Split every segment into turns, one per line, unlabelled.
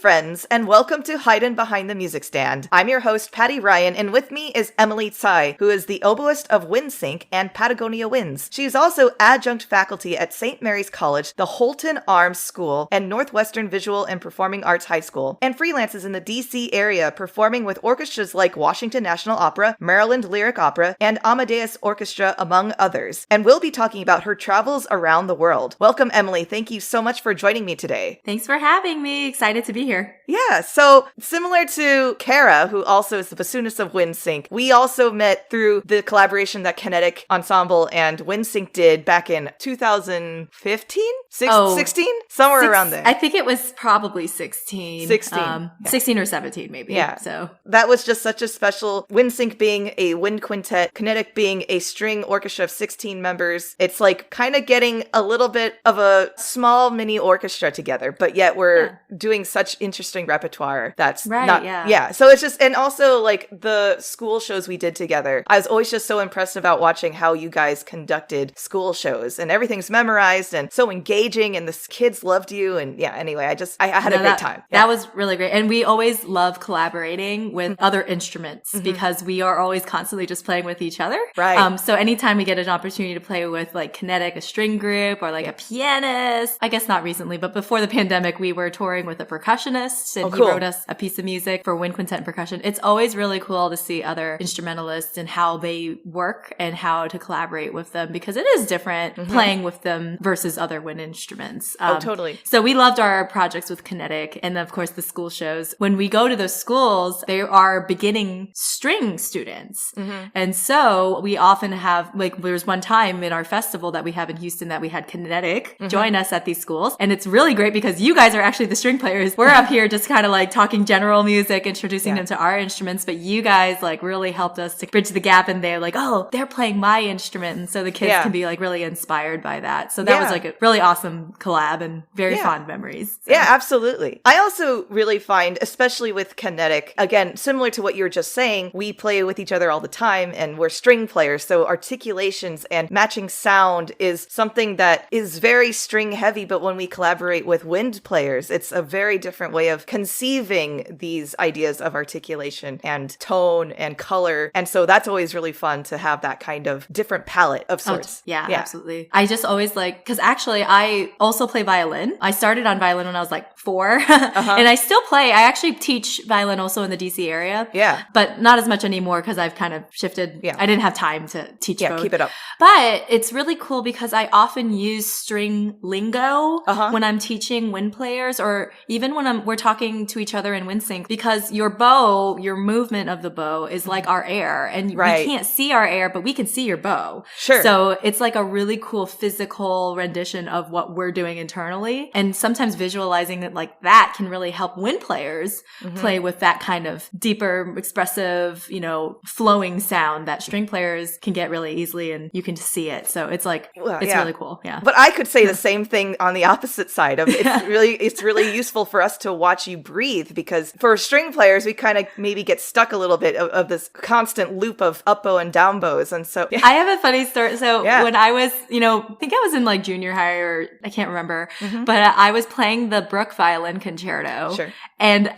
friends, and welcome to Hidden Behind the Music Stand. I'm your host, Patty Ryan, and with me is Emily Tsai, who is the Oboist of Windsync and Patagonia Winds. She is also adjunct faculty at St. Mary's College, the Holton Arms School, and Northwestern Visual and Performing Arts High School, and freelances in the DC area, performing with orchestras like Washington National Opera, Maryland Lyric Opera, and Amadeus Orchestra, among others. And we'll be talking about her travels around the world. Welcome, Emily. Thank you so much for joining me today.
Thanks for having me. Excited to be here.
Yeah, so similar to Kara, who also is the bassoonist of Windsync, we also met through the collaboration that Kinetic Ensemble and Windsync did back in 2015? 16? Somewhere around there.
I think it was probably 16. 16 or 17 maybe.
Yeah.
So
that was just such a special, Windsync being a wind quintet, Kinetic being a string orchestra of 16 members. It's like kind of getting a little bit of a small mini orchestra together, but yet we're doing such interesting repertoire that's so it's just, and also like the school shows we did together, I was always just so impressed about watching how you guys conducted school shows, and everything's memorized and so engaging, and the kids loved you, and anyway, I had a great time.
That was really great, and we always love collaborating with other instruments because we are always constantly just playing with each other.
Right.
So anytime we get an opportunity to play with like Kinetic, a string group, or like a pianist, I guess not recently, but before the pandemic, we were touring with a percussionist, and he wrote us a piece of music for wind quintet and percussion. It's always really cool to see other instrumentalists and how they work and how to collaborate with them, because it is different playing with them versus other wind instruments.
Totally.
So we loved our projects with Kinetic, and of course the school shows. When we go to those schools, they are beginning string students. And so we often have, like, there was one time in our festival that we have in Houston that we had Kinetic join us at these schools. And it's really great because you guys are actually the string players. We're up here just kind of like talking general music, introducing them to our instruments, but you guys like really helped us to bridge the gap, and they're like, oh, they're playing my instrument. And so the kids can be like really inspired by that. So that was like a really awesome collab and very fond memories. So.
Yeah, absolutely. I also really find, especially with Kinetic, again, similar to what you were just saying, we play with each other all the time, and we're string players. So articulations and matching sound is something that is very string heavy, but when we collaborate with wind players, it's a very different way of conceiving these ideas of articulation and tone and color. And so that's always really fun to have that kind of different palette of sorts.
Yeah, absolutely. I just always like, because actually I also play violin. I started on violin when I was like 4 and I still play. I actually teach violin also in the DC area. Yeah. But not as much anymore because I've kind of shifted. Yeah. I didn't have time to teach both.
Keep it up.
But it's really cool because I often use string lingo when I'm teaching wind players, or even when we're talking to each other in Windsync, because your bow, your movement of the bow is like our air, and we can't see our air, but we can see your bow. Sure. So it's like a really cool physical rendition of what we're doing internally. And sometimes visualizing it like that can really help wind players play with that kind of deeper, expressive, flowing sound that string players can get really easily, and you can see it. So it's like, it's really cool. Yeah.
But I could say the same thing on the opposite side of it's really useful for us to watch you breathe, because for string players, we kind of maybe get stuck a little bit of this constant loop of up bow and down bows. And so
I have a funny story. So when I was, I think I was in like junior high, or I can't remember, but I was playing the Bruch violin concerto. Sure. And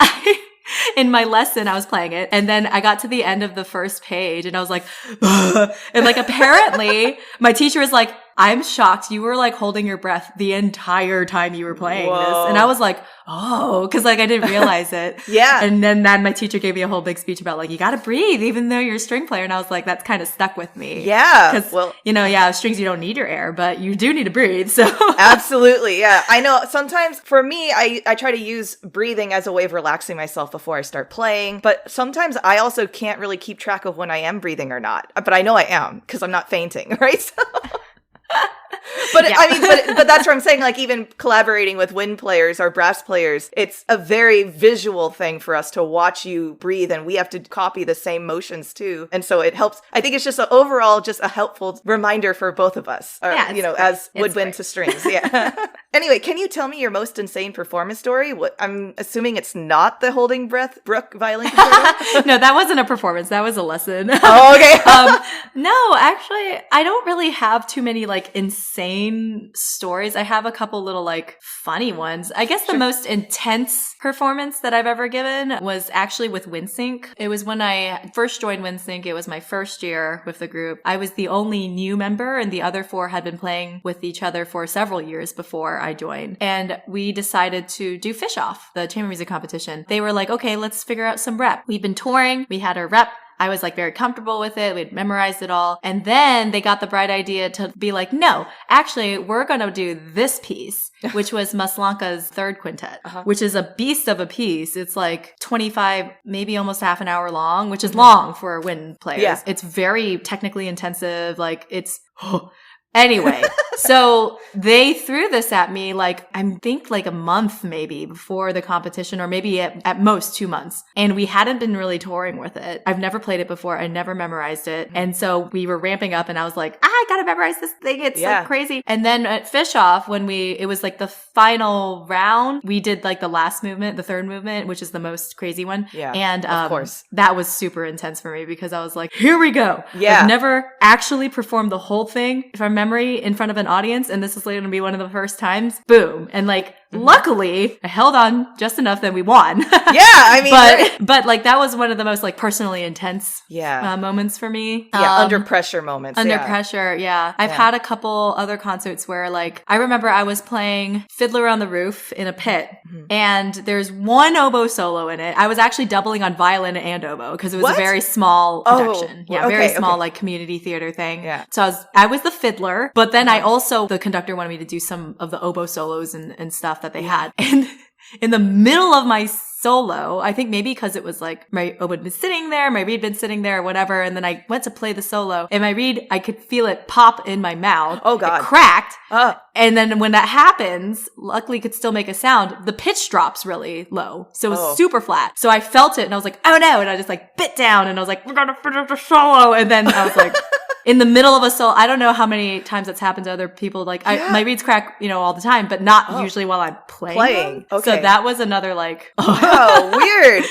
in my lesson, I was playing it, and then I got to the end of the first page, and I was like, and like apparently my teacher was like, I'm shocked. You were like holding your breath the entire time you were playing this. And I was like, oh, cause like I didn't realize it. And then my teacher gave me a whole big speech about like, you gotta breathe even though you're a string player. And I was like, that's kind of stuck with me. Yeah. Cause strings, you don't need your air, but you do need to breathe. So
absolutely. Yeah. I know sometimes for me, I try to use breathing as a way of relaxing myself before I start playing. But sometimes I also can't really keep track of when I am breathing or not. But I know I am, cause I'm not fainting, right? So But I mean, but that's what I'm saying. Like even collaborating with wind players or brass players, it's a very visual thing for us to watch you breathe, and we have to copy the same motions too. And so it helps. I think it's just overall just a helpful reminder for both of us. As woodwind to strings. Yeah. Anyway, can you tell me your most insane performance story? I'm assuming it's not the holding breath Bruch violin concerto.
No, that wasn't a performance. That was a lesson.
Oh, okay.
No, actually, I don't really have too many like insane stories. I have a couple little like funny ones. I guess the most intense performance that I've ever given was actually with Windsync. It was when I first joined Windsync. It was my first year with the group. I was the only new member and the other 4 had been playing with each other for several years before I joined. And we decided to do Fish Off, the chamber music competition. They were like, okay, let's figure out some rep. We've been touring. We had our rep. I was like very comfortable with it. We'd memorized it all. And then they got the bright idea to be like, no, actually, we're going to do this piece, which was Maslanka's third quintet, which is a beast of a piece. It's like 25, maybe almost half an hour long, which is long for wind players. Yeah. It's very technically intensive. Like it's... Anyway, so they threw this at me like, I think like a month maybe before the competition, or maybe at most 2 months. And we hadn't been really touring with it. I've never played it before. I never memorized it. And so we were ramping up and I was like, I gotta memorize this thing. It's like crazy. And then at Fish Off, when it was like the final round, we did like the last movement, the third movement, which is the most crazy one. Yeah. And of course, that was super intense for me because I was like, here we go. Yeah. I've never actually performed the whole thing from memory in front of an audience, and this is going to be one of the first times. Boom. And like, luckily, I held on just enough that we won.
Yeah, I mean,
but like that was one of the most like personally intense moments for me.
Yeah, under pressure moments.
Under pressure, yeah. I've had a couple other concerts where like, I remember I was playing Fiddler on the Roof in a pit, and there's one oboe solo in it. I was actually doubling on violin and oboe because it was a very small production. Very small like community theater thing. Yeah. So I was the fiddler, but then the conductor wanted me to do some of the oboe solos and stuff that they had. And in the middle of my solo, I think maybe because it was like my oboe had been sitting there, my reed been sitting there, whatever. And then I went to play the solo and my reed, I could feel it pop in my mouth.
Oh God.
It cracked. And then when that happens, luckily it could still make a sound. The pitch drops really low. So it was super flat. So I felt it and I was like, oh no. And I just like bit down and I was like, we're going to finish the solo. And then I was like, in the middle of a solo, I don't know how many times that's happened to other people. Like my reeds crack, all the time, but not usually while I'm playing. Okay. So that was another like,
wow, weird.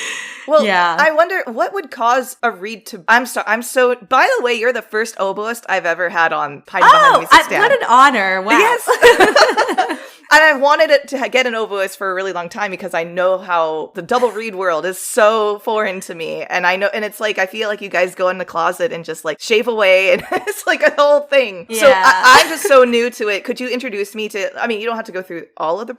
Well, yeah. I wonder what would cause a reed to. I'm so. By the way, you're the first oboist I've ever had on Patagonia Music Stand.
What an honor! Wow.
Yes. And I've wanted it to get an oboist for a really long time because I know how the double reed world is so foreign to me. And I know, and it's like, I feel like you guys go in the closet and just like shave away and it's like a whole thing. Yeah. So I'm just so new to it. Could you introduce me to, I mean, you don't have to go through all of the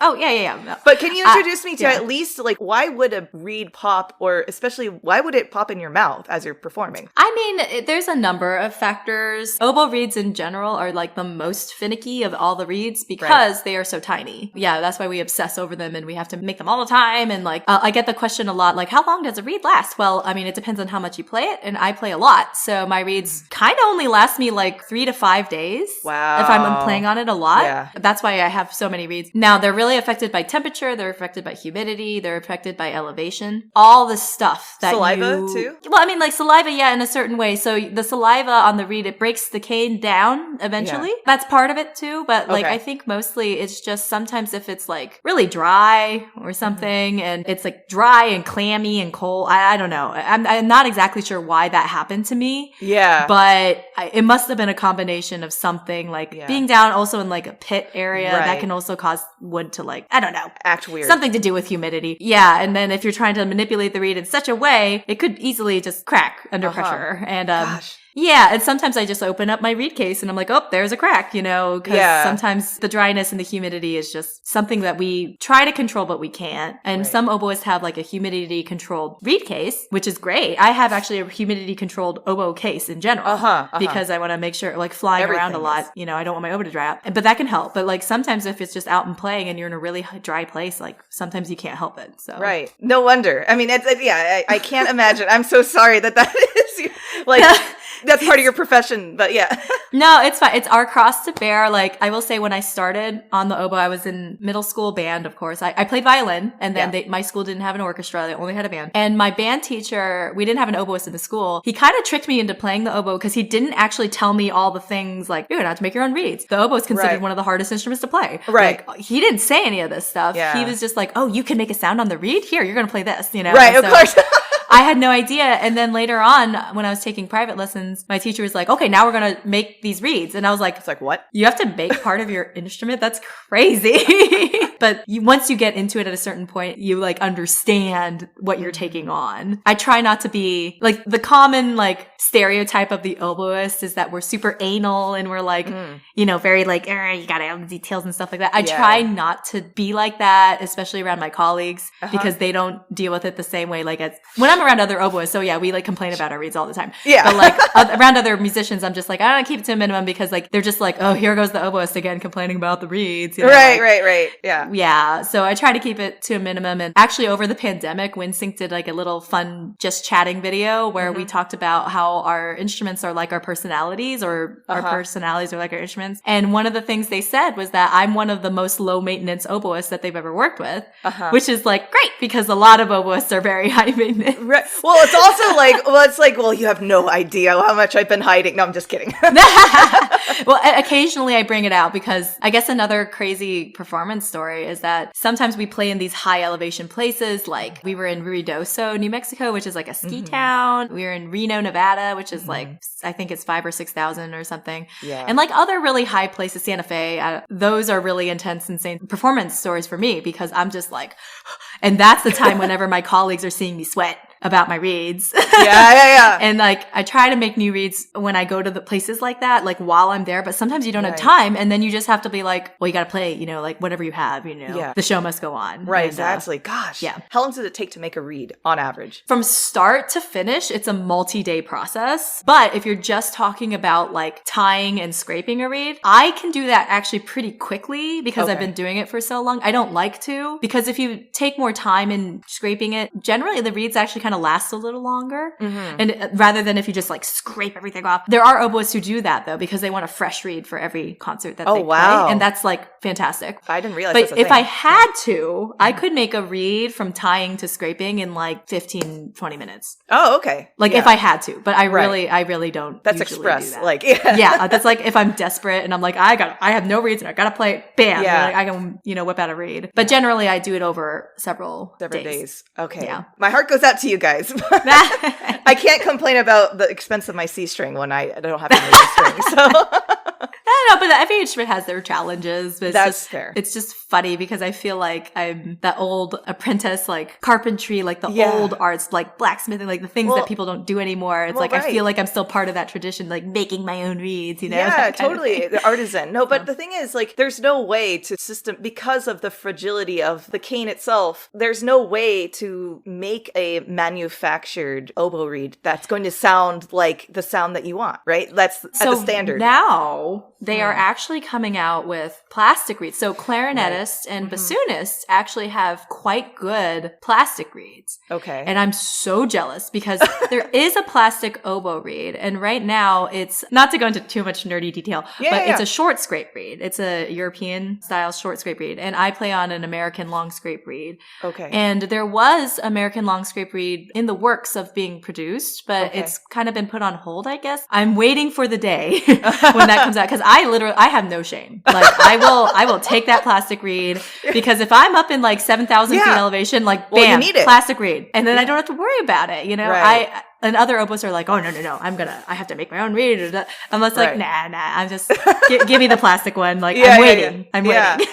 Oh, yeah. No.
But can you introduce me to at least like, why would a reed pop, or especially why would it pop in your mouth as you're performing?
I mean, there's a number of factors. Oboe reeds in general are like the most finicky of all the reeds because they are so tiny. Yeah, that's why we obsess over them and we have to make them all the time. And like, I get the question a lot, like, how long does a reed last? Well, I mean, it depends on how much you play it. And I play a lot. So my reeds kind of only last me like 3 to 5 days.
Wow.
If I'm playing on it a lot. Yeah. That's why I have so many reeds. Now, they're really affected by temperature. They're affected by humidity. They're affected by elevation. All the stuff that
saliva too?
Well, I mean, like saliva, yeah, in a certain way. So the saliva on the reed, it breaks the cane down eventually. Yeah. That's part of it too. But like, I think mostly it's just sometimes if it's like really dry or something and it's like dry and clammy and cold, I don't know. I'm not exactly sure why that happened to me.
Yeah.
But it must have been a combination of something like being down also in like a pit area that can also cause wood to like, I don't know.
Act weird.
Something to do with humidity. Yeah. And then if you're trying to manipulate the reed in such a way, it could easily just crack under pressure. And, yeah, and sometimes I just open up my reed case and I'm like, oh, there's a crack, because sometimes the dryness and the humidity is just something that we try to control, but we can't. And some oboists have like a humidity controlled reed case, which is great. I have actually a humidity controlled oboe case in general because I want to make sure like flying around a lot, I don't want my oboe to dry out, but that can help. But like sometimes if it's just out and playing and you're in a really dry place, like sometimes you can't help it. So
right. No wonder. I mean, I can't imagine. I'm so sorry that is like, that's part of your profession, but yeah.
No, it's fine. It's our cross to bear. Like, I will say when I started on the oboe, I was in middle school band, of course. I played violin, and then my school didn't have an orchestra. They only had a band. And my band teacher, we didn't have an oboist in the school. He kind of tricked me into playing the oboe because he didn't actually tell me all the things like, you're going to have to make your own reeds. The oboe is considered one of the hardest instruments to play.
Right.
Like, he didn't say any of this stuff. Yeah. He was just like, oh, you can make a sound on the reed? Here, you're going to play this,
Right, of course.
I had no idea. And then later on, when I was taking private lessons, my teacher was like, okay, now we're going to make these reeds. And I was like,
it's like, what?
You have to make part of your instrument? That's crazy. But once you get into it at a certain point, you like understand what you're taking on. I try not to be like the common like stereotype of the oboist is that we're super anal and we're like, you know, very like, you gotta have the details and stuff like that. I try not to be like that, especially around my colleagues, because they don't deal with it the same way. Like when I'm around other oboists, so yeah, we like complain about our reeds all the time. Yeah. But like around other musicians, I'm just like, I don't keep it to a minimum because like they're just like, oh, here goes the oboist again complaining about the reeds. You know,
right. Yeah.
Yeah. So I try to keep it to a minimum. And actually over the pandemic, Windsync did like a little fun just chatting video where we talked about how our instruments are like our personalities or our personalities are like our instruments. And one of the things they said was that I'm one of the most low maintenance oboists that they've ever worked with, which is like great because a lot of oboists are very high maintenance.
Right. Well, it's also like, well, you have no idea how much I've been hiding. No, I'm just kidding.
Well, occasionally I bring it out because I guess another crazy performance story is that sometimes we play in these high elevation places. Like we were in Ruidoso, New Mexico, which is like a ski town. We were in Reno, Nevada, which is like, I think it's 5,000 or 6,000 or something. Yeah. And like other really high places, Santa Fe, those are really intense, insane performance stories for me because I'm just like, and that's the time whenever my colleagues are seeing me sweat about my reeds. Yeah. And like, I try to make new reeds when I go to the places like that, like while I'm there, but sometimes you don't have time. And then you just have to be like, well, you got to play, you know, like whatever you have, you know, the show must go on.
Right.
And,
exactly. Gosh. Yeah. How long does it take to make a reed on average?
From start to finish, it's a multi-day process. But if you're just talking about like tying and scraping a reed, I can do that actually pretty quickly because I've been doing it for so long. I don't like to because if you take more time in scraping it, generally the reeds actually kind of last a little longer. And rather than if you just like scrape everything off. There are oboists who do that though because they want a fresh reed for every concert that they play. And that's like fantastic.
I didn't realize
But if I had to, I could make a reed from tying to scraping in like 15, 20 minutes.
Oh, okay.
Like if I had to, but I really don't.
That's express.
Do that.
Like,
that's like if I'm desperate and I'm like, I have no reeds and I gotta play it, bam. Like, I can, you know, whip out a reed. But generally I do it over several days.
Okay. Yeah. My heart goes out to you guys. I can't complain about the expense of my C string when I don't have to make a string. So
I don't know, but every instrument has their challenges. But
that's fair.
It's just funny because I feel like I'm that old apprentice, like carpentry, like the old arts, like blacksmithing, like the things that people don't do anymore. It's like I feel like I'm still part of that tradition, like making my own reeds, you know?
Yeah, totally. The artisan. No, but the thing is, like, there's no way to because of the fragility of the cane itself, there's no way to make a manufactured oboe reed that's going to sound like the sound that you want, right? That's at the standard.
Now they are actually coming out with plastic reeds. So clarinetists and bassoonists actually have quite good plastic reeds.
Okay.
And I'm so jealous because there is a plastic oboe reed. And right now it's, not to go into too much nerdy detail, but it's a short scrape reed. It's a European style short scrape reed. And I play on an American long scrape reed. Okay. And there was American long scrape reed in the works of being produced, but it's kind of been put on hold, I guess. I'm waiting for the day when that comes out because I have no shame. Like I will take that plastic reed because if I'm up in like 7,000 feet elevation, like bam, plastic reed. And then I don't have to worry about it. You know, and other oboists are like, oh, no, I have to make my own reed. I'm just like, nah, I'm just, give me the plastic one. Like, I'm waiting. I'm waiting.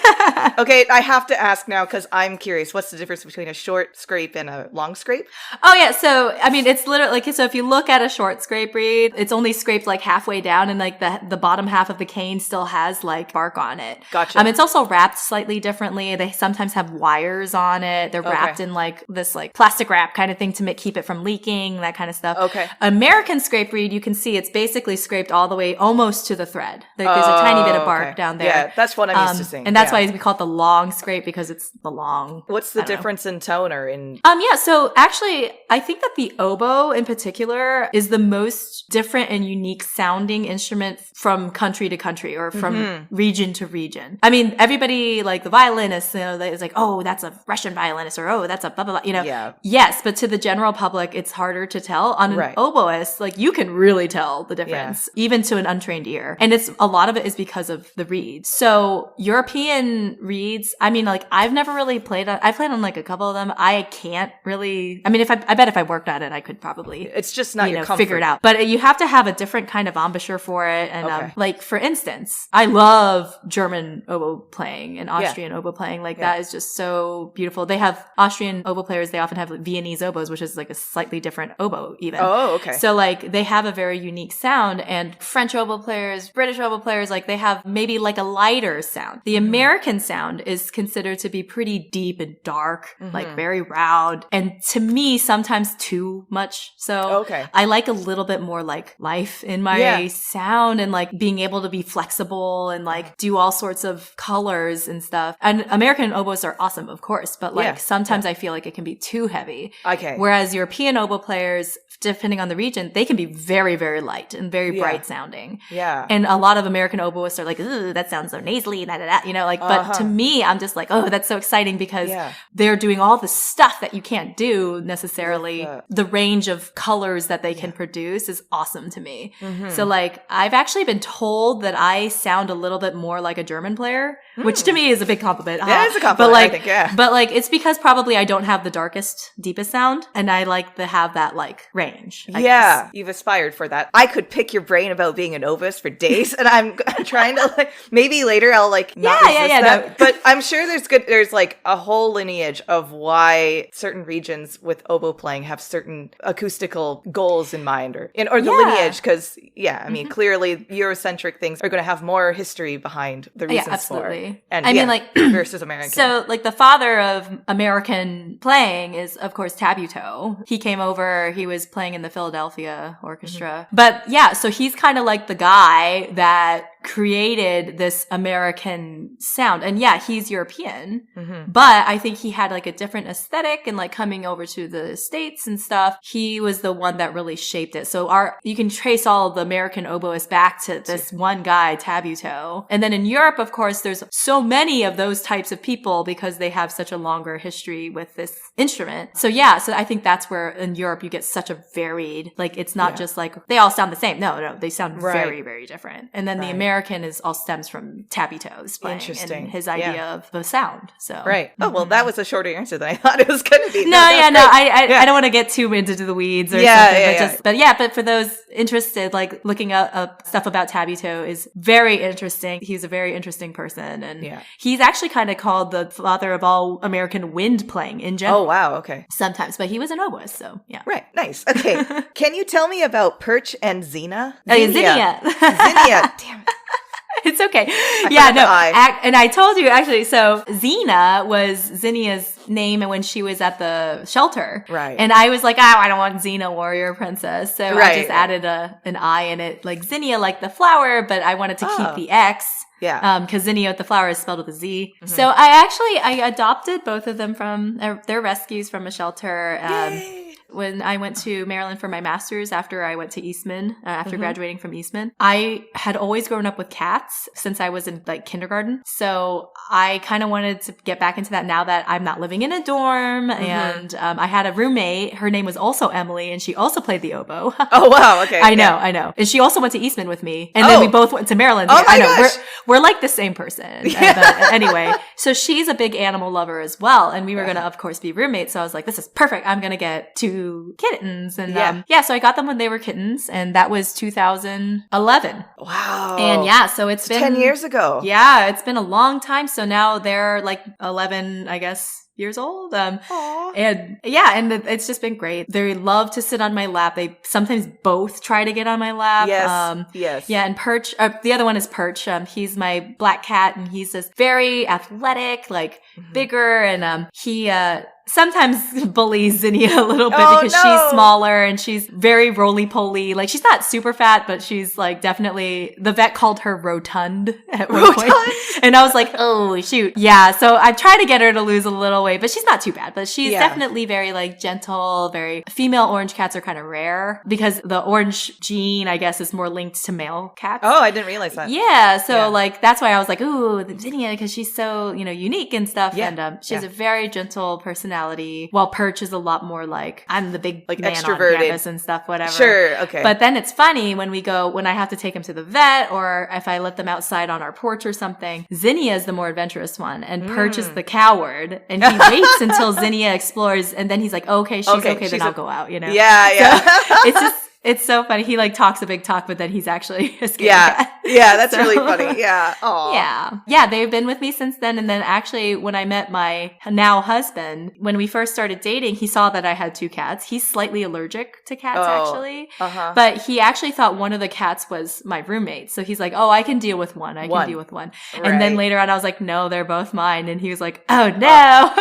Okay, I have to ask now because I'm curious. What's the difference between a short scrape and a long scrape?
Oh, yeah. So, I mean, it's literally, like, so if you look at a short scrape reed, it's only scraped like halfway down and like the bottom half of the cane still has like bark on it.
Gotcha.
It's also wrapped slightly differently. They sometimes have wires on it. They're wrapped in like this like plastic wrap kind of thing to keep it from leaking, that kind of stuff.
Okay.
American scrape reed, you can see it's basically scraped all the way almost to the thread. Like there's a tiny bit of bark down there.
Yeah, that's what I'm used to seeing.
And that's why we call it the long scrape because it's the long.
What's the difference in tone or in?
So actually, I think that the oboe in particular is the most different and unique sounding instrument from country to country or from region to region. I mean, everybody like the violinist, you know, is like, oh, that's a Russian violinist or oh, that's a blah, blah, blah, you know. Yeah. Yes, but to the general public, it's harder to tell tell. On an oboist, like you can really tell the difference, even to an untrained ear. And a lot of it is because of the reeds. So European reeds, I mean, like I've never really played on, I played on like a couple of them. I can't really, I mean, I bet if I worked at it, I could probably,
it's just not your comfort.
Figure it out. But you have to have a different kind of embouchure for it. And like for instance, I love German oboe playing and Austrian oboe playing. Like that is just so beautiful. They have Austrian oboe players. They often have like Viennese oboes, which is like a slightly different oboe even.
Oh, okay.
So like they have a very unique sound, and French oboe players, British oboe players, like they have maybe like a lighter sound. The American sound is considered to be pretty deep and dark, like very loud. And to me, sometimes too much. So I like a little bit more like life in my sound, and like being able to be flexible and like do all sorts of colors and stuff. And American oboes are awesome, of course, but like sometimes I feel like it can be too heavy.
Okay.
Whereas European oboe players, depending on the region, they can be very, very light and very bright sounding.
Yeah.
And a lot of American oboists are like, ooh, that sounds so nasally, you know, like, but to me, I'm just like, oh, that's so exciting because they're doing all the stuff that you can't do necessarily. The range of colors that they can produce is awesome to me. So like, I've actually been told that I sound a little bit more like a German player, which to me is a big compliment.
That is a compliment,
but like,
I think,
but like, it's because probably I don't have the darkest, deepest sound, and I like to have that like range. I guess.
You've aspired for that. I could pick your brain about being an oboist for days, and I'm trying to like, maybe later I'll like not resist that. No. But I'm sure there's like a whole lineage of why certain regions with oboe playing have certain acoustical goals in mind, or the lineage, because I mean clearly Eurocentric things are going to have more history behind the reasons
absolutely.
for. And
I mean like
versus American.
So like the father of American playing is of course Tabuteau. He came over, he was playing in the Philadelphia Orchestra. But so he's kind of like the guy that created this American sound. And he's European, but I think he had like a different aesthetic, and like coming over to the States and stuff, he was the one that really shaped it. So you can trace all the American oboists back to this one guy, Tabuteau. And then in Europe, of course, there's so many of those types of people because they have such a longer history with this instrument. So so I think that's where in Europe you get such a varied, like it's not just like they all sound the same. No, they sound very, very different. And then the American all stems from Tabuteau's playing and his idea of the sound. So
Oh well, that was a shorter answer than I thought it was going to be.
I don't want to get too into the weeds or something. But for those interested, like looking up stuff about Tabuteau is very interesting. He's a very interesting person, and he's actually kind of called the father of all American wind playing in general.
Oh wow, okay.
Sometimes, but he was an oboist, so
Right, nice. Okay, can you tell me about Perch and Xenia?
Xenia.
Damn it.
It's okay. And I told you actually, so Xena was Zinnia's name when she was at the shelter.
Right.
And I was like, I don't want Xena Warrior Princess. So I just added an I in it, like Zinnia, like the flower, but I wanted to keep the X.
Yeah.
Because Zinnia with the flower is spelled with a Z. So I adopted both of them from their rescues from a shelter.
Yay.
When I went to Maryland for my master's after I went to Eastman, after graduating from Eastman, I had always grown up with cats since I was in like kindergarten. So I kind of wanted to get back into that now that I'm not living in a dorm. And I had a roommate. Her name was also Emily, and she also played the oboe.
Oh, wow. Okay.
I know. And she also went to Eastman with me. And then we both went to Maryland.
Oh, my
gosh. We're like the same person. But anyway, so she's a big animal lover as well. And we were going to, of course, be roommates. So I was like, this is perfect. I'm going to get 2 kittens. And so I got them when they were kittens, and that was 2011.
Wow.
And so it's been
10 years ago.
Yeah, it's been a long time. So now they're like 11, I guess, years old. And it's just been great. They love to sit on my lap. They sometimes both try to get on my lap.
Yes.
Yeah. And Perch, the other one is Perch. He's my black cat, and he's just very athletic, like bigger. And he sometimes bullies Zinnia a little bit because she's smaller and she's very roly-poly. Like, she's not super fat, but she's like definitely, the vet called her rotund at one point. And I was like, oh, shoot. Yeah. So I try to get her to lose a little weight, but she's not too bad. But she's definitely very like gentle, female orange cats are kind of rare because the orange gene, I guess, is more linked to male cats.
Oh, I didn't realize that.
Yeah. So like, that's why I was like, ooh, Zinnia, because she's so, unique and stuff. Yeah. And she has a very gentle personality. personality, while Perch is a lot more like, I'm the big
like
man
extroverted
on campus and stuff, whatever.
Sure, okay.
But then it's funny when I have to take him to the vet, or if I let them outside on our porch or something, Zinnia is the more adventurous one, and Perch is the coward, and he waits until Zinnia explores, and then he's like, okay, she's okay, then I'll go out, you know?
Yeah.
So it's so funny. He like talks a big talk, but then he's actually a scared cat.
Yeah, that's really funny. Yeah. Aww.
Yeah, they've been with me since then. And then actually when I met my now husband, when we first started dating, he saw that I had 2 cats. He's slightly allergic to cats actually. But he actually thought one of the cats was my roommate. So he's like, oh, I can deal with one. I can deal with one. Right. And then later on I was like, no, they're both mine. And he was like, oh no.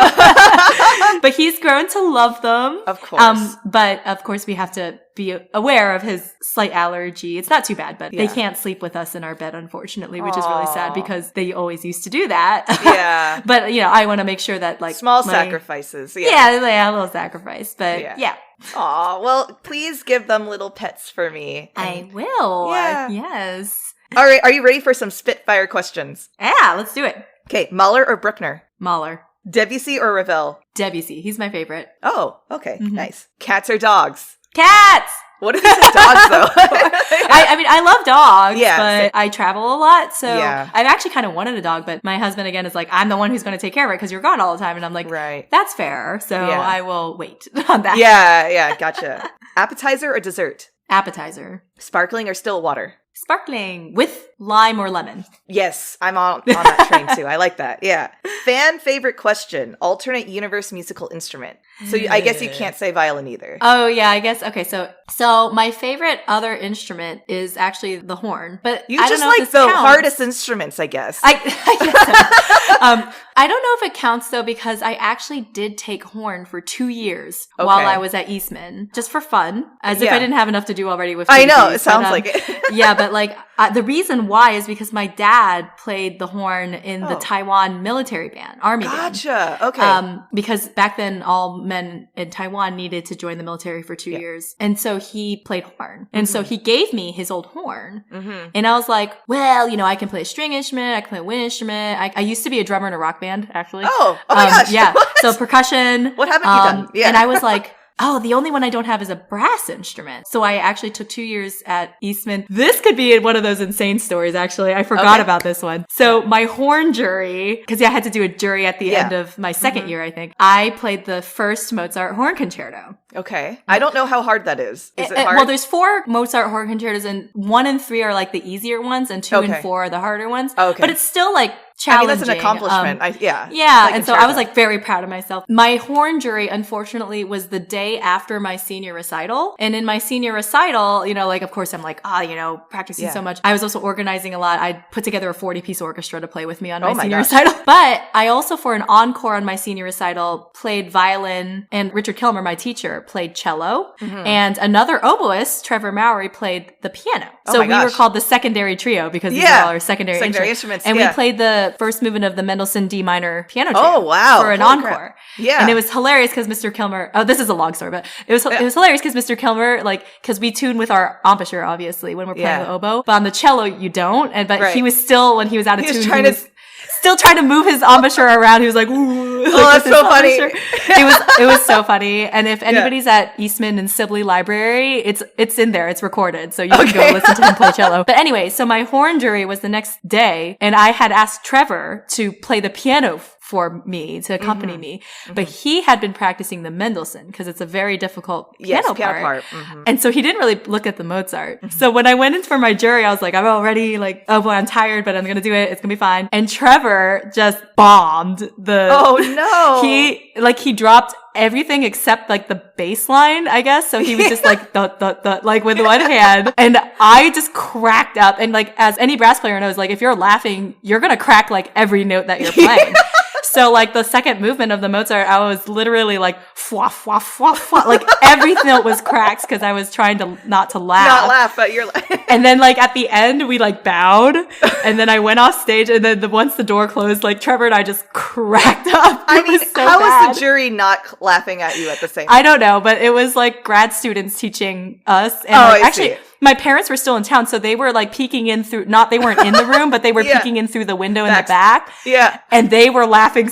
But he's grown to love them.
Of course.
But of course we have to be aware of his slight allergy. It's not too bad, but they can't sleep with us in our bed, unfortunately, which is really sad because they always used to do that.
Yeah.
But, you know, I want to make sure that like
small sacrifices.
Yeah, a little sacrifice, but yeah.
Aw, well, please give them little pets for me.
I will.
Yeah.
Yes.
All right. Are you ready for some Spitfire questions?
Yeah, let's do it.
Okay. Mahler or Bruckner?
Mahler.
Debussy or Ravel?
Debussy. He's my favorite.
Oh, okay. Mm-hmm. Nice. Cats or dogs?
Cats!
What if you said dogs, though?
I mean, I love dogs, but I travel a lot, so I've actually kind of wanted a dog, but my husband, again, is like, I'm the one who's going to take care of it because you're gone all the time, and I'm like, that's fair, so I will wait on that.
Yeah, gotcha. Appetizer or dessert?
Appetizer.
Sparkling or still water?
Sparkling with lime or lemon.
Yes, I'm on that train too. I like that. Yeah. Fan favorite question. Alternate universe musical instrument. So I guess you can't say violin either.
Oh yeah, I guess. Okay, so my favorite other instrument is actually the horn. But
you just like the hardest instruments, I guess.
I guess so. I don't know if it counts though, because I actually did take horn for 2 years while I was at Eastman, just for fun, as if I didn't have enough to do already with.
I know, it sounds like it.
Yeah, but like the reason why is because my dad played the horn in the Taiwan military band, army band.
Gotcha. Okay.
Because back then all men in Taiwan needed to join the military for 2 years, and so he played horn, and so he gave me his old horn, and I was like, well, you know, I can play a string instrument, I can play a wind instrument. I used to be a drummer in a rock band, actually.
Oh my gosh.
Yeah.
What?
So percussion.
What haven't you done? Yeah.
And I was like, oh, the only one I don't have is a brass instrument. So I actually took 2 years at Eastman. This could be one of those insane stories, actually. I forgot about this one. So my horn jury, because I had to do a jury at the end of my second year, I think. I played the first Mozart horn concerto.
Okay. I don't know how hard that is. Is it hard?
Well, there's 4 Mozart horn concertos, and 1 and 3 are like the easier ones, and 2 and 4 are the harder ones. Okay. But it's still like challenging.
I mean, that's an accomplishment.
Yeah. Like, and so I was like very proud of myself. My horn jury, unfortunately, was the day after my senior recital. And in my senior recital, you know, like, of course, I'm like, you know, practicing so much. I was also organizing a lot. I put together a 40-piece orchestra to play with me on my senior recital. But I also, for an encore on my senior recital, played violin, and Richard Kilmer, my teacher, played cello. And another oboist, Trevor Mowry, played the piano. So we were called the secondary trio because these are all our secondary instruments. And we played the first movement of the Mendelssohn D minor piano trio.
Oh, wow.
For an encore.
Crap. Yeah.
And it was hilarious because Mr. Kilmer, this is a long story, but it was hilarious because Mr. Kilmer, like, because we tune with our embouchure, obviously, when we're playing the oboe, but on the cello, you don't. But he was still, when he was out of tune, he was still trying to move his embouchure around. He was like, ooh.
Oh, that's so funny.
It was so funny. And if anybody's at Eastman and Sibley Library, it's in there. It's recorded. So you can go listen to him play cello. But anyway, so my horn jury was the next day, and I had asked Trevor to play the piano for me, to accompany me. But he had been practicing the Mendelssohn because it's a very difficult piano part. And so he didn't really look at the Mozart. So when I went in for my jury, I was like, I'm already like, oh boy, I'm tired, but I'm going to do it. It's going to be fine. And Trevor just bombed the...
Oh no!
He dropped everything except like the bass line, I guess. So he was just like, like with one hand. And I just cracked up. And like, as any brass player knows, like if you're laughing, you're going to crack like every note that you're playing. So like the second movement of the Mozart, I was literally like, fwa, fwa, fwa, fwa. Like every note was cracked because I was trying to not to laugh.
Not laugh, but you're laughing.
And then like at the end, we like bowed, and then I went off stage, and then once the door closed, like Trevor and I just cracked up.
I mean, how was the jury not laughing at you at the same time?
I don't know, but it was like grad students teaching us. And actually, my parents were still in town, so they were like peeking in through, they weren't in the room, but they were peeking in through the window in the back.
Yeah.
And they were laughing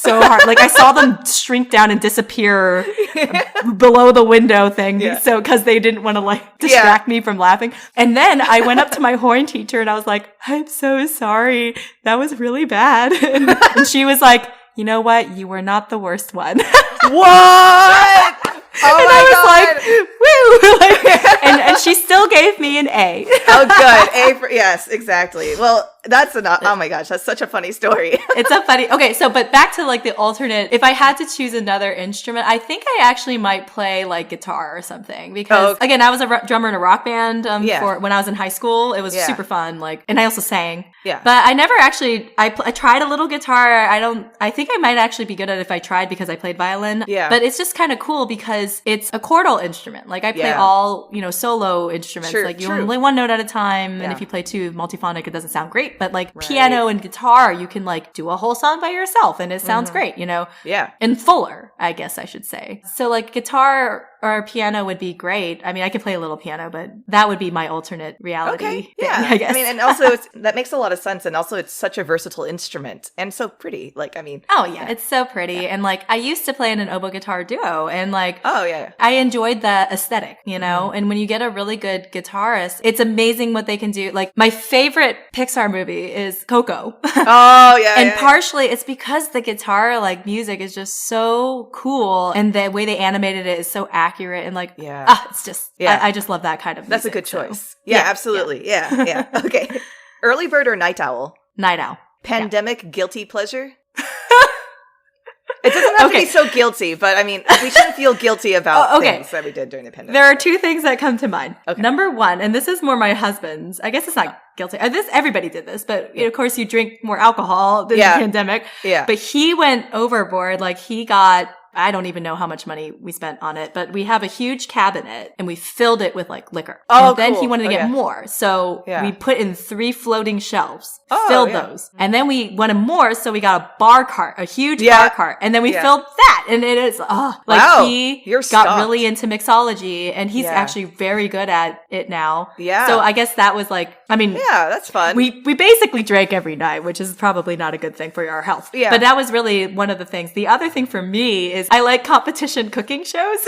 so hard. Like I saw them shrink down and disappear below the window thing. Yeah. So because they didn't want to like distract me from laughing. And then I went up to my horn teacher and I was like, I'm so sorry. That was really bad. And she was like, you know what? You were not the worst one.
What? Oh
and I was like, woo! Like, and she still gave me an A.
Oh, good. A for, yes, exactly. Well, that's oh my gosh, that's such a funny story.
It's a funny, okay, so, but back to like the alternate, if I had to choose another instrument, I think I actually might play like guitar or something because, again, I was a drummer in a rock band for when I was in high school. It was super fun, like, and I also sang. Yeah. But I never actually, I tried a little guitar. I think I might actually be good at it if I tried because I played violin. Yeah. But it's just kind of cool because it's a chordal instrument. Like I play all, solo instruments. Like you only play one note at a time. And if you play two multiphonic, it doesn't sound great. But like piano and guitar, you can like do a whole song by yourself and it sounds great, Yeah. And fuller, I guess I should say. So like guitar or piano would be great. I mean, I can play a little piano, but that would be my alternate reality.
Okay. Yeah. I guess. I mean, and also that makes a lot of sense. And also it's such a versatile instrument and so pretty. Like, I mean.
Oh yeah. It's so pretty. Yeah. And like I used to play in an oboe guitar duo and like, I enjoyed the aesthetic, and when you get a really good guitarist, it's amazing what they can do. Like my favorite Pixar movie is Coco.
Oh yeah.
And partially it's because the guitar like music is just so cool and the way they animated it is so accurate and like, it's just, I just love that kind of music.
That's a good choice. So, yeah, absolutely. Yeah. Okay. Early bird or night owl?
Night owl.
Pandemic guilty pleasure? It doesn't have to be so guilty, but I mean, we shouldn't feel guilty about things that we did during the pandemic.
There are two things that come to mind. Okay. Number one, and this is more my husband's, I guess it's not guilty. Everybody did this, but of course you drink more alcohol than the pandemic. Yeah. But he went overboard. Like he got, I don't even know how much money we spent on it, but we have a huge cabinet and we filled it with like liquor. Oh, and then he wanted to get more. So we put in 3 floating shelves, filled those. And then we wanted more. So we got a bar cart, a huge bar cart. And then we filled that. And it is, he got really into mixology and he's actually very good at it now. Yeah. So I guess that was like, I mean,
yeah, that's fun.
We basically drank every night, which is probably not a good thing for our health. Yeah. But that was really one of the things. The other thing for me is I like competition cooking shows.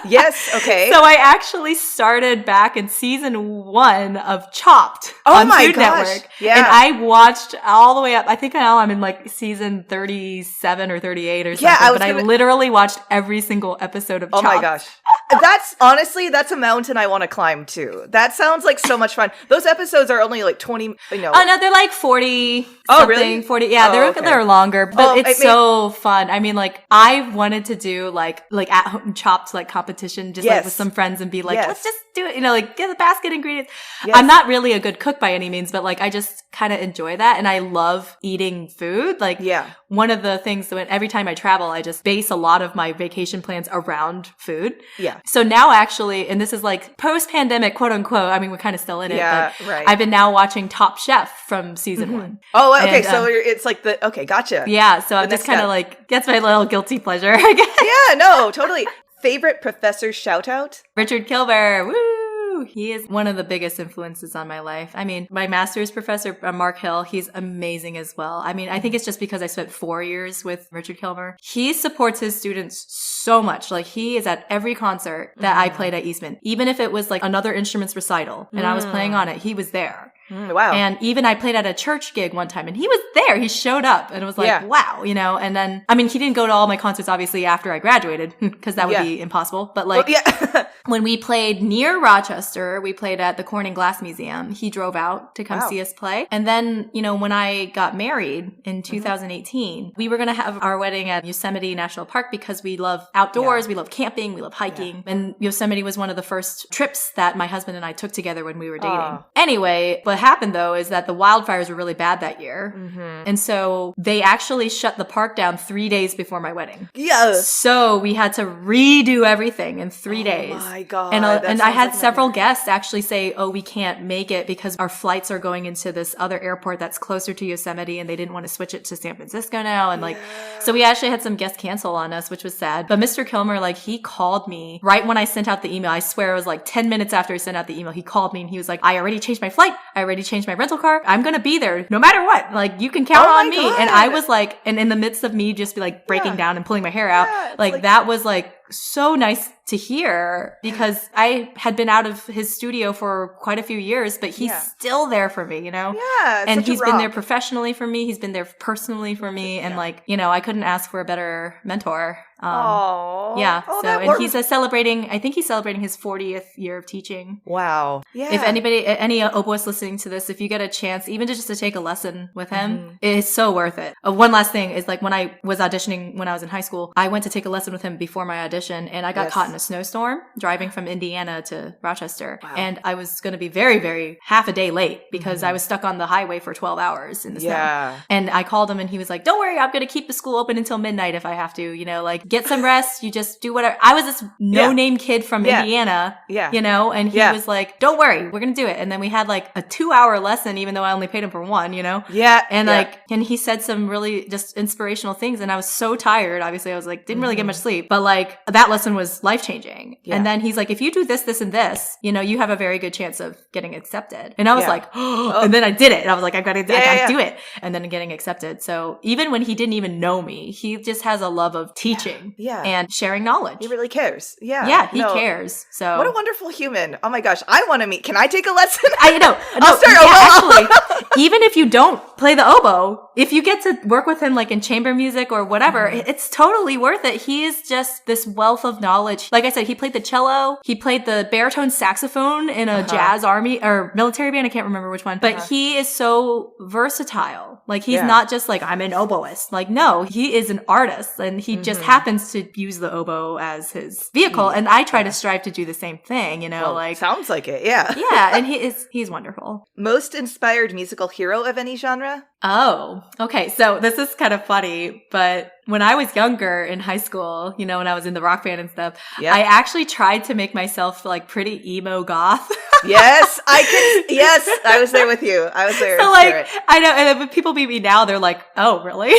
Yes. Okay.
So I actually started back in season 1 of Chopped on Food Network. Yeah. And I watched all the way up. I think now I'm in like season 37 or 38 or something. Yeah, I literally watched every single episode of Chopped.
Oh my gosh. That's a mountain I want to climb too. That sounds like so much fun. Those episodes are only like 20,
Oh no, they're like 40 something. Really? 40. Yeah, they're longer, but it's so fun. I mean, like I wanted to do like at home Chopped like competition just like with some friends and be like, let's just do it, like get the basket ingredients. Yes. I'm not really a good cook by any means, but like I just kind of enjoy that and I love eating food. Like one of the things that every time I travel, I just base a lot of my vacation plans around food. Yeah. So now actually, and this is like post-pandemic, quote unquote, I mean, we're kind of still in it, but I've been now watching Top Chef from season 1.
Oh, okay. And, so it's like okay, gotcha.
Yeah. So I'm just kind of like, that's my little guilty pleasure, I guess.
Yeah, no, totally. Favorite professor shout out?
Richard Kilber. Woo! He is one of the biggest influences on my life. I mean, my master's professor, Mark Hill, he's amazing as well. I mean, I think it's just because I spent 4 years with Richard Kilmer. He supports his students so much. Like he is at every concert that I played at Eastman. Even if it was like another instruments recital and I was playing on it, he was there.
Wow.
And even I played at a church gig one time and he was there. He showed up and it was like, wow, and then, I mean, he didn't go to all my concerts obviously after I graduated because that would be impossible. But like when we played near Rochester, we played at the Corning Glass Museum. He drove out to come see us play. And then, when I got married in 2018, we were going to have our wedding at Yosemite National Park because we love outdoors. We love camping. We love hiking. And Yosemite was one of the first trips that my husband and I took together when we were dating. Anyway, but happened though is that the wildfires were really bad that year. And so they actually shut the park down 3 days before my wedding.
Yes.
So we had to redo everything in 3 days.
Oh my God.
And I had several guests actually say, we can't make it because our flights are going into this other airport that's closer to Yosemite and they didn't want to switch it to San Francisco now. And so we actually had some guests cancel on us, which was sad. But Mr. Kilmer, like he called me right when I sent out the email. I swear it was like 10 minutes after I sent out the email. He called me and he was like, I already changed my flight. I already changed my rental car. I'm going to be there no matter what. Like, you can count on me. God. And I was like, and in the midst of me just be like breaking down and pulling my hair out, like that was like so nice to hear, because I had been out of his studio for quite a few years, but he's still there for me, you know?
Yeah.
And he's been there professionally for me. He's been there personally for me. And like, you know, I couldn't ask for a better mentor. Yeah.
Oh,
so, and he's I think he's celebrating his 40th year of teaching.
Wow. Yeah.
If any oboists listening to this, if you get a chance, even just to take a lesson with him, it's so worth it. One last thing is, like, when I was auditioning when I was in high school, I went to take a lesson with him before my audition, and I got caught in a snowstorm driving from Indiana to Rochester. Wow. And I was going to be very, very half a day late because I was stuck on the highway for 12 hours in the snow. And I called him and he was like, don't worry, I'm going to keep the school open until midnight if I have to, you know, like, get some rest. You just do whatever. I was this no-name kid from Indiana, you know, and he was like, don't worry, we're going to do it. And then we had like a 2-hour lesson, even though I only paid him for one, you know? And like, and he said some really just inspirational things. And I was so tired. Obviously, I was like, didn't really get much sleep, but like that lesson was life-changing. And then he's like, if you do this, this, and this, you know, you have a very good chance of getting accepted. And I was like, oh, and then I did it. And I was like, I gotta do it. And then getting accepted. So even when he didn't even know me, he just has a love of teaching and sharing knowledge.
He really cares.
Yeah, he cares. So
what a wonderful human. Oh my gosh, I want to meet. Can I take a lesson?
I know.
I'll start oboe.
Actually, even if you don't play the oboe, if you get to work with him like in chamber music or whatever, it's totally worth it. He is just this wealth of knowledge. Like I said, he played the cello, he played the baritone saxophone in a jazz army or military band. I can't remember which one, but he is so versatile. Like, he's not just like, I'm an oboist. Like, no, he is an artist, and he just happens to use the oboe as his vehicle. And I try to strive to do the same thing, you know, well, like.
Sounds like it. Yeah.
Yeah. And he's wonderful.
Most inspired musical hero of any genre?
Oh, okay. So this is kind of funny, but when I was younger in high school, you know, when I was in the rock band and stuff, I actually tried to make myself like pretty emo goth.
Yes, I was there with you. I was there.
So like, I know, and when people meet me now, they're like, oh, really?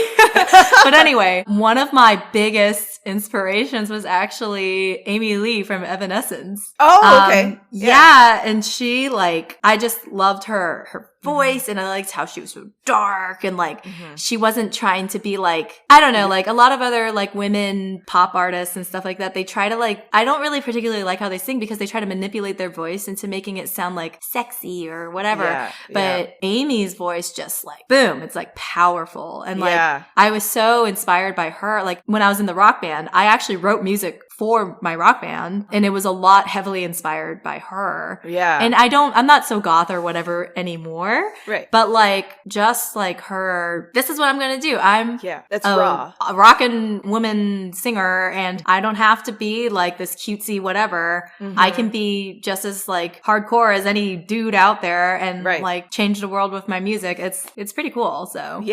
But anyway, one of my biggest inspirations was actually Amy Lee from Evanescence.
Oh, okay.
Yeah. And she, like, I just loved her voice, and I liked how she was so dark, and like she wasn't trying to be like, I don't know, like a lot of other like women pop artists and stuff like that, they try to like, I don't really particularly like how they sing because they try to manipulate their voice into making it sound like sexy or whatever. But Amy's voice just like, boom, it's like powerful. And like, I was so inspired by her. Like when I was in the rock band, I actually wrote music for my rock band, and it was a lot heavily inspired by her. And I'm not so goth or whatever anymore.
Right.
But like, just like her, this is what I'm going to do. I'm
that's raw.
A rockin' woman singer, and I don't have to be like this cutesy whatever. I can be just as like hardcore as any dude out there, and like change the world with my music. It's pretty cool. So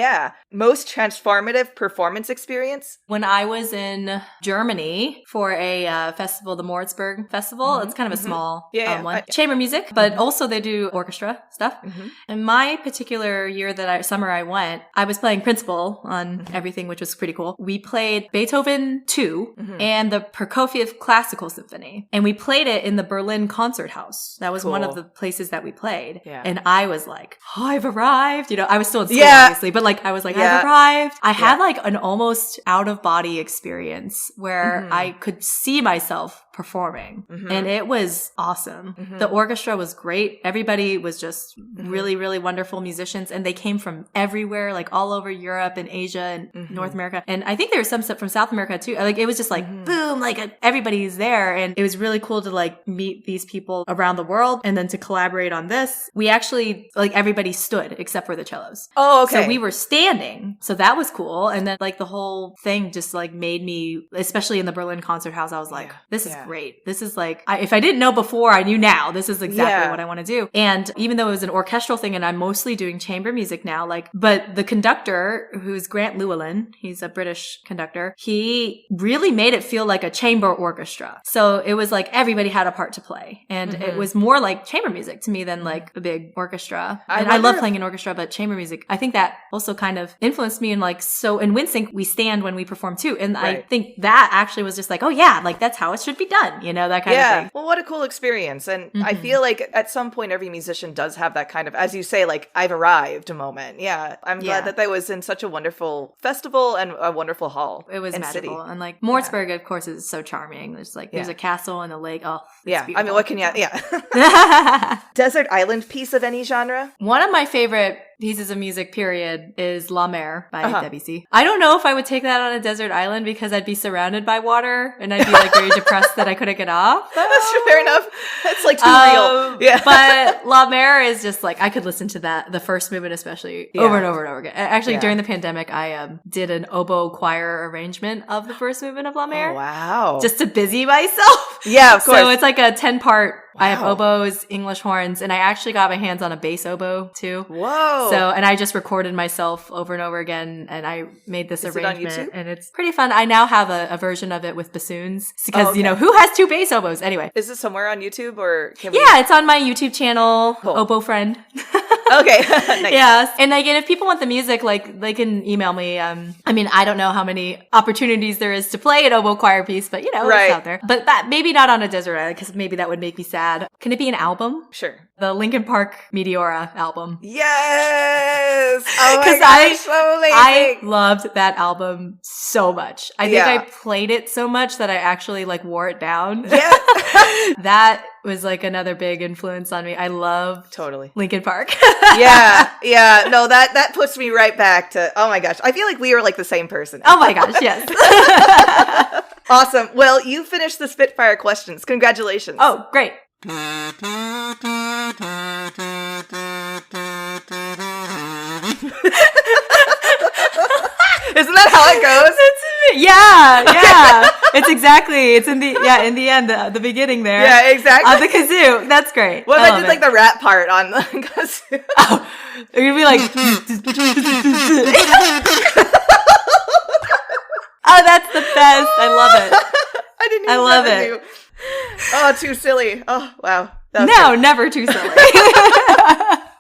most transformative performance experience?
When I was in Germany for a festival, the Moritzburg Festival. It's kind of a small one. Chamber music, but also they do orchestra stuff. In my particular year summer I went, I was playing principal on everything, which was pretty cool. We played Beethoven 2 and the Prokofiev Classical Symphony. And we played it in the Berlin Concert House. That was one of the places that we played. And I was like, oh, I've arrived. You know, I was still in school, obviously, but like, I was like, I've arrived. I had like an almost out of body experience where I could see myself performing, and it was awesome. The orchestra was great. Everybody was just really, really wonderful musicians, and they came from everywhere, like all over Europe and Asia and North America. And I think there was some stuff from South America too. Like, it was just like, boom, like everybody's there. And it was really cool to like meet these people around the world, and then to collaborate on this. We actually, like, everybody stood except for the cellos.
Oh, okay.
So we were standing. So that was cool. And then like the whole thing just like made me, especially in the Berlin Concert House, I was like, this is great. This is like, if I didn't know before, I knew now. This is exactly what I want to do. And even though it was an orchestral thing, and I'm mostly doing chamber music now, like, but the conductor, who's Grant Llewellyn, he's a British conductor, he really made it feel like a chamber orchestra. So it was like everybody had a part to play. And it was more like chamber music to me than like a big orchestra. I love playing an orchestra, but chamber music, I think that also kind of influenced me. And like, so in Windsync, we stand when we perform too. And I think that actually was just like, oh yeah, like that's how it should be done. done, that kind of thing.
Well, what a cool experience. And I feel like at some point, every musician does have that kind of, as you say, like, I've arrived moment. Yeah. I'm glad that was in such a wonderful festival and a wonderful hall.
It was magical. City. And like, Mortsburg, of course, is so charming. There's like, there's a castle and a lake. Oh,
yeah. Beautiful. I mean, what can you, Desert island piece of any genre?
One of my favorite pieces of music, period, is La Mer by Debussy. I don't know if I would take that on a desert island because I'd be surrounded by water and I'd be like very depressed that I couldn't get off.
That's fair enough. That's like too real. Yeah.
But La Mer is just like, I could listen to that, the first movement especially, over and over and over again. Actually, during the pandemic, I did an oboe choir arrangement of the first movement of La Mer.
Oh, wow.
Just to busy myself.
Yeah, of course.
So it's like a 10-part. Wow. I have oboes, English horns, and I actually got my hands on a bass oboe too.
Whoa.
So, and I just recorded myself over and over again, and I made this arrangement.
Is it on YouTube?
And it's pretty fun. I now have a version of it with bassoons because, who has 2 bass oboes? Anyway.
Is this somewhere on YouTube or can
we? Yeah, it's on my YouTube channel, Oboe Friend.
Okay. Nice.
Yes. And again, if people want the music, like, they can email me. I mean, I don't know how many opportunities there is to play an oboe choir piece, but it's out there. But that maybe not on a desert island because maybe that would make me sad. Can it be an album?
Sure.
The Linkin Park Meteora album.
Yes! Oh my gosh, so amazing!
I loved that album so much. I think I played it so much that I actually like wore it down. Yeah. That was like another big influence on me. I love Linkin Park.
Yeah. No, that puts me right back to, oh my gosh. I feel like we were like the same person.
Oh my gosh, yes.
Awesome. Well, you finished the Spitfire questions. Congratulations.
Oh, great.
Isn't that how it goes?
It's exactly. It's in the end, the beginning there.
Yeah, exactly.
On the kazoo. That's great.
What if I did like the rap part on the kazoo?
Oh, you'd be like. Oh, that's the best. I love it.
I love it. Oh, too silly. Oh, wow.
No, never too silly.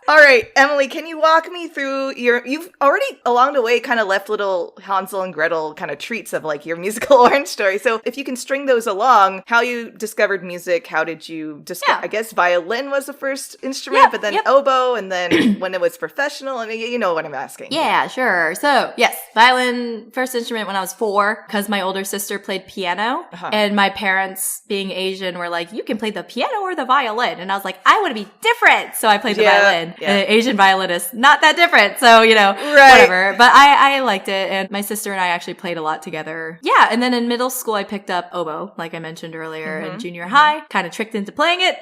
All right, Emily, can you walk me through you've already along the way kind of left little Hansel and Gretel kind of treats of like your musical orange story. So if you can string those along, how you discovered music, how did you discover, I guess violin was the first instrument, but then oboe, and then when it was professional, I mean, you know what I'm asking.
Yeah, sure. So yes, violin, first instrument when I was 4, because my older sister played piano, and my parents, being Asian, were like, you can play the piano or the violin. And I was like, I want to be different. So I played the violin. Yeah. Asian violinist, not that different. So, whatever. But I liked it. And my sister and I actually played a lot together. Yeah. And then in middle school, I picked up oboe, like I mentioned earlier, in junior high, kind of tricked into playing it.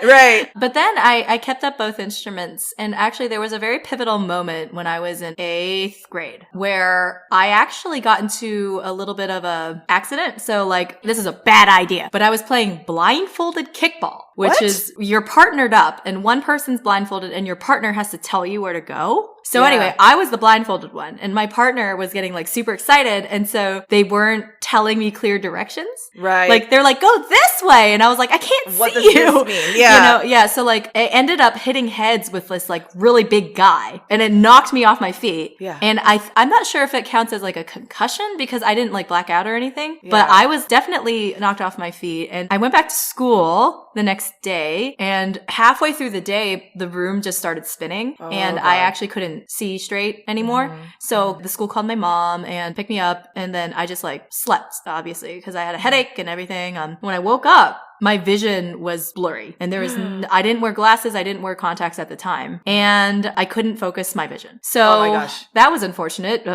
Right.
But then I kept up both instruments. And actually, there was a very pivotal moment when I was in 8th grade where I actually got into a little bit of a accident. So like, this is a bad idea, but I was playing blindfolded kickball, which is you're partnered up and one person's blindfolded and your partner has to tell you where to go. So anyway, I was the blindfolded one and my partner was getting like super excited. And so they weren't telling me clear directions.
Right.
Like they're like, go this way. And I was like, I can't
what
see
does
you.
This mean? Yeah.
Yeah. So like it ended up hitting heads with this like really big guy and it knocked me off my feet.
Yeah.
And I'm not sure if it counts as like a concussion because I didn't like black out or anything, but I was definitely knocked off my feet. And I went back to school the next day and halfway through the day, the room just started spinning and I actually couldn't see straight anymore. So the school called my mom and picked me up and then I just like slept, obviously, because I had a headache and everything. When I woke up, my vision was blurry and there was, I didn't wear glasses. I didn't wear contacts at the time and I couldn't focus my vision. So that was unfortunate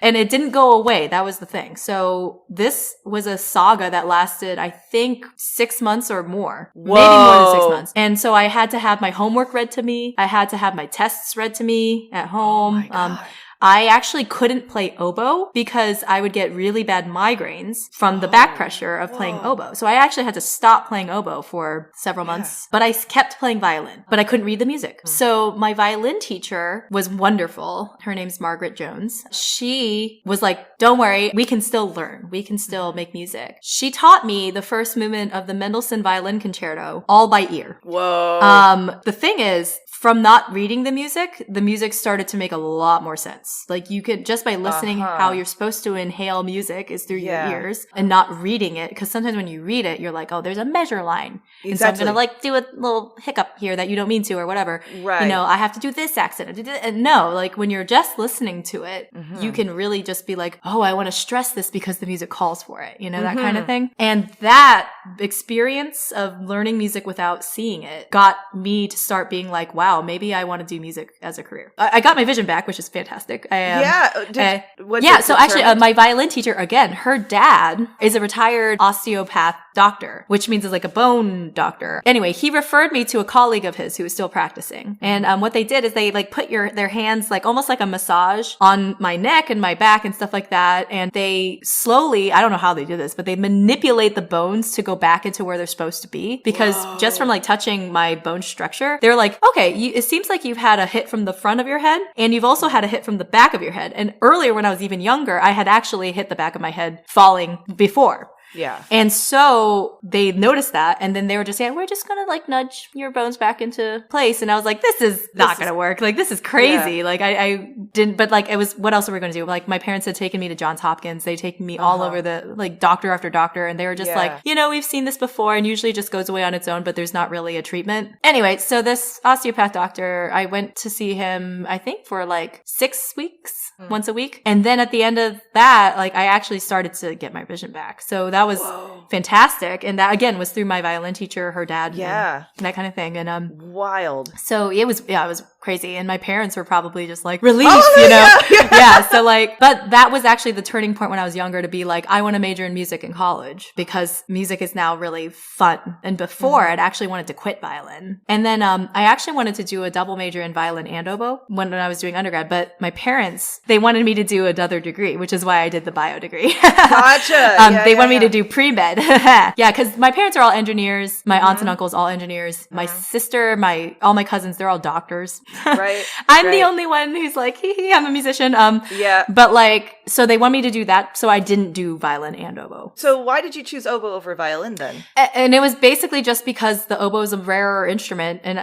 and it didn't go away. That was the thing. So this was a saga that lasted, I think 6 months or more, maybe more than 6 months. And so I had to have my homework read to me. I had to have my tests read to me at home. I actually couldn't play oboe because I would get really bad migraines from the back pressure of playing oboe. So I actually had to stop playing oboe for several months, but I kept playing violin, but I couldn't read the music. So my violin teacher was wonderful. Her name's Margaret Jones. She was like, don't worry, we can still learn. We can still make music. She taught me the first movement of the Mendelssohn Violin Concerto all by ear.
Whoa.
The thing is, from not reading the music started to make a lot more sense. Like you could, just by listening how you're supposed to inhale music is through your ears and not reading it. Because sometimes when you read it, you're like, oh, there's a measure line. Exactly. And so I'm going to like do a little hiccup here that you don't mean to or whatever.
Right.
You know, I have to do this accent. And no, like when you're just listening to it, you can really just be like, oh, I want to stress this because the music calls for it. You know, that kind of thing. And that experience of learning music without seeing it got me to start being like, wow, maybe I want to do music as a career. I got my vision back, which is fantastic. So actually, my violin teacher, again, her dad is a retired osteopath doctor, which means it's like a bone doctor. Anyway, he referred me to a colleague of his who was still practicing. And what they did is they like put their hands like almost like a massage on my neck and my back and stuff like that. And they slowly, I don't know how they do this, but they manipulate the bones to go back into where they're supposed to be. Because just from like touching my bone structure, they're like, okay, it seems like you've had a hit from the front of your head and you've also had a hit from the back of your head. And earlier when I was even younger, I had actually hit the back of my head falling before.
Yeah.
And so they noticed that. And then they were just saying, we're just going to like nudge your bones back into place. And I was like, this is not going to work. Like, this is crazy. Yeah. Like, I didn't, but like, it was, what else are we going to do? Like, my parents had taken me to Johns Hopkins. They'd taken me all over the, like, doctor after doctor. And they were just like, you know, we've seen this before and usually just goes away on its own, but there's not really a treatment. Anyway, so this osteopath doctor, I went to see him, I think for like 6 weeks. Once a week. And then at the end of that, like I actually started to get my vision back. So that was fantastic. And that again was through my violin teacher, her dad. Yeah. And that kind of thing. And
wild.
So it was crazy. And my parents were probably just like relief, you know? Yeah. So like, but that was actually the turning point when I was younger to be like, I want to major in music in college because music is now really fun. And before I'd actually wanted to quit violin. And then I actually wanted to do a double major in violin and oboe when I was doing undergrad. But my parents, they wanted me to do another degree, which is why I did the bio degree.
Gotcha.
They wanted me to do pre-med. Yeah, because my parents are all engineers. My aunts and uncles, all engineers. My sister, all my cousins, they're all doctors.
Right.
I'm the only one who's like, hee, I'm a musician. But like, so they want me to do that. So I didn't do violin and oboe.
So why did you choose oboe over violin then?
And it was basically just because the oboe is a rarer instrument and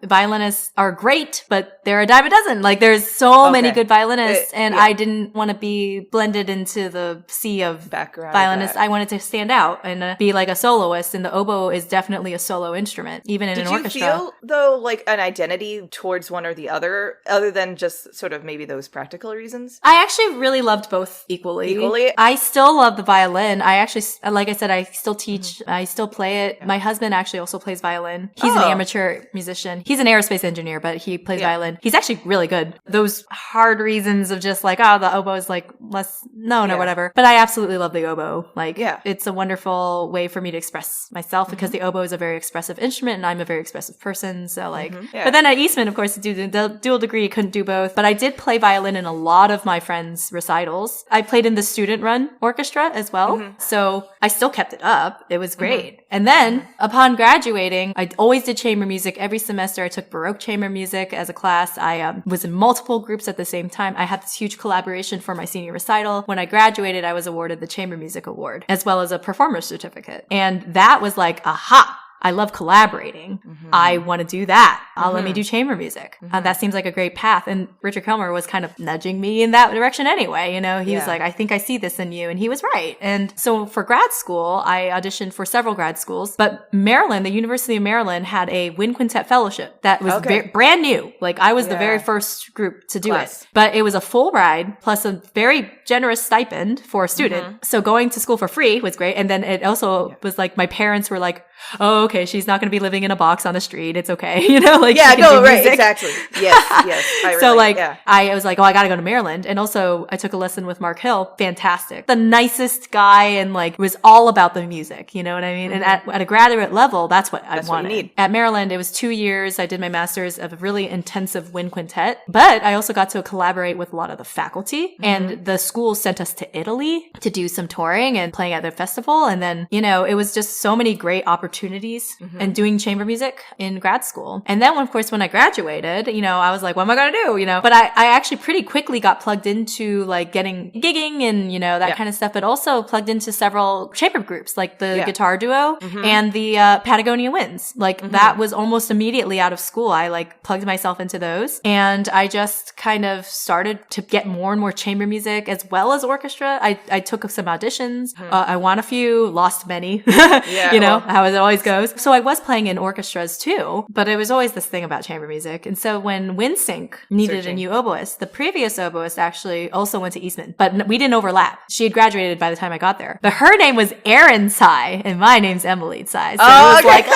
violinists are great, but they're a dime a dozen. Like there's so many good violinists. And I didn't want to be blended into the sea of violinists. I wanted to stand out and be like a soloist. And the oboe is definitely a solo instrument, even in an orchestra.
Did you feel, though, like an identity towards one or the other than just sort of maybe those practical reasons?
I actually really loved both equally. I still love the violin. I actually, like I said, I still teach. I still play it. My husband actually also plays violin. He's an amateur musician. He's an aerospace engineer, but he plays violin. He's actually really good. Those hard reasons of just like, oh, the oboe is like less known or whatever. But I absolutely love the oboe. Like, it's a wonderful way for me to express myself because the oboe is a very expressive instrument and I'm a very expressive person. So like, but then at Eastman, of course, to do the dual degree, couldn't do both. But I did play violin in a lot of my friends' recitals. I played in the student run orchestra as well. So I still kept it up. It was great. And then upon graduating, I always did chamber music. Every semester I took Baroque chamber music as a class. I was in multiple groups at the same time. I had this huge collaboration for my senior recital. When I graduated, I was awarded the Chamber Music Award as well as a performer's certificate. And that was like, aha. I love collaborating. I want to do that. Let me do chamber music. That seems like a great path. And Richard Kelmer was kind of nudging me in that direction anyway. You know, he was like, I think I see this in you. And he was right. And so for grad school, I auditioned for several grad schools. But Maryland, the University of Maryland had a wind quintet fellowship that was brand new. Like I was the very first group to do it. But it was a full ride plus a very generous stipend for a student. So going to school for free was great. And then it also was like my parents were like, oh, okay, she's not going to be living in a box on the street. It's okay. You know, like,
exactly. Yes.
So like, I was like, oh, I got to go to Maryland. And also I took a lesson with Mark Hill. Fantastic. The nicest guy. And like, it was all about the music. You know what I mean? And at a graduate level, that's what I wanted. What you need. At Maryland, it was 2 years. I did my master's of a really intensive wind quintet, but I also got to collaborate with a lot of the faculty and the school sent us to Italy to do some touring and playing at their festival. And then, you know, it was just so many great opportunities opportunities and doing chamber music in grad school. And then, of course, when I graduated, I was like, what am I going to do? But I actually pretty quickly got plugged into like getting gigging and, that kind of stuff, but also plugged into several chamber groups, like the guitar duo and the Patagonia Winds. Like that was almost immediately out of school. I like plugged myself into those, and I just kind of started to get more and more chamber music as well as orchestra. I took some auditions. I won a few, lost many, how it always goes. So I was playing in orchestras too, but it was always this thing about chamber music. And so when Windsync needed a new oboist, the previous oboist actually also went to Eastman, but we didn't overlap. She had graduated by the time I got there. But her name was Erin Tsai, and my name's Emily Tsai. So it was like,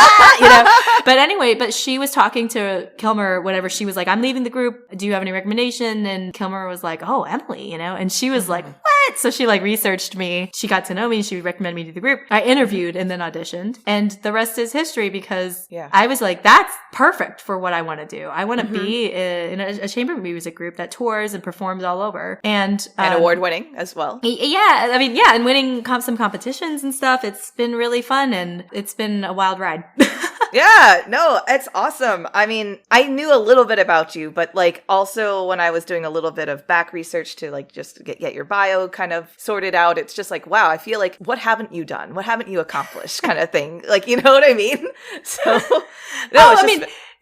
But anyway, but she was talking to Kilmer, whatever. She was like, I'm leaving the group. Do you have any recommendation? And Kilmer was like, oh, Emily, and she was like, what? So she like researched me. She got to know me. She recommended me to the group. I interviewed and then auditioned, and the rest is history, because I was like, that's perfect for what I want to do. I want to be in a chamber music group that tours and performs all over. And
award winning as well.
Yeah. I mean, and winning some competitions and stuff. It's been really fun, and it's been a wild ride.
Yeah, no, it's awesome. I mean, I knew a little bit about you, but like also when I was doing a little bit of back research to like just get your bio kind of sorted out, it's just like, wow, I feel like, what haven't you done? What haven't you accomplished kind of thing? Like, you know what I mean? So, no,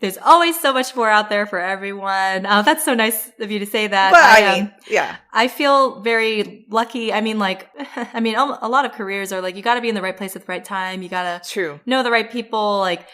there's always so much more out there for everyone. That's so nice of you to say that.
But
I feel very lucky. I mean, a lot of careers are like, you got to be in the right place at the right time. You got to know the right people. Like,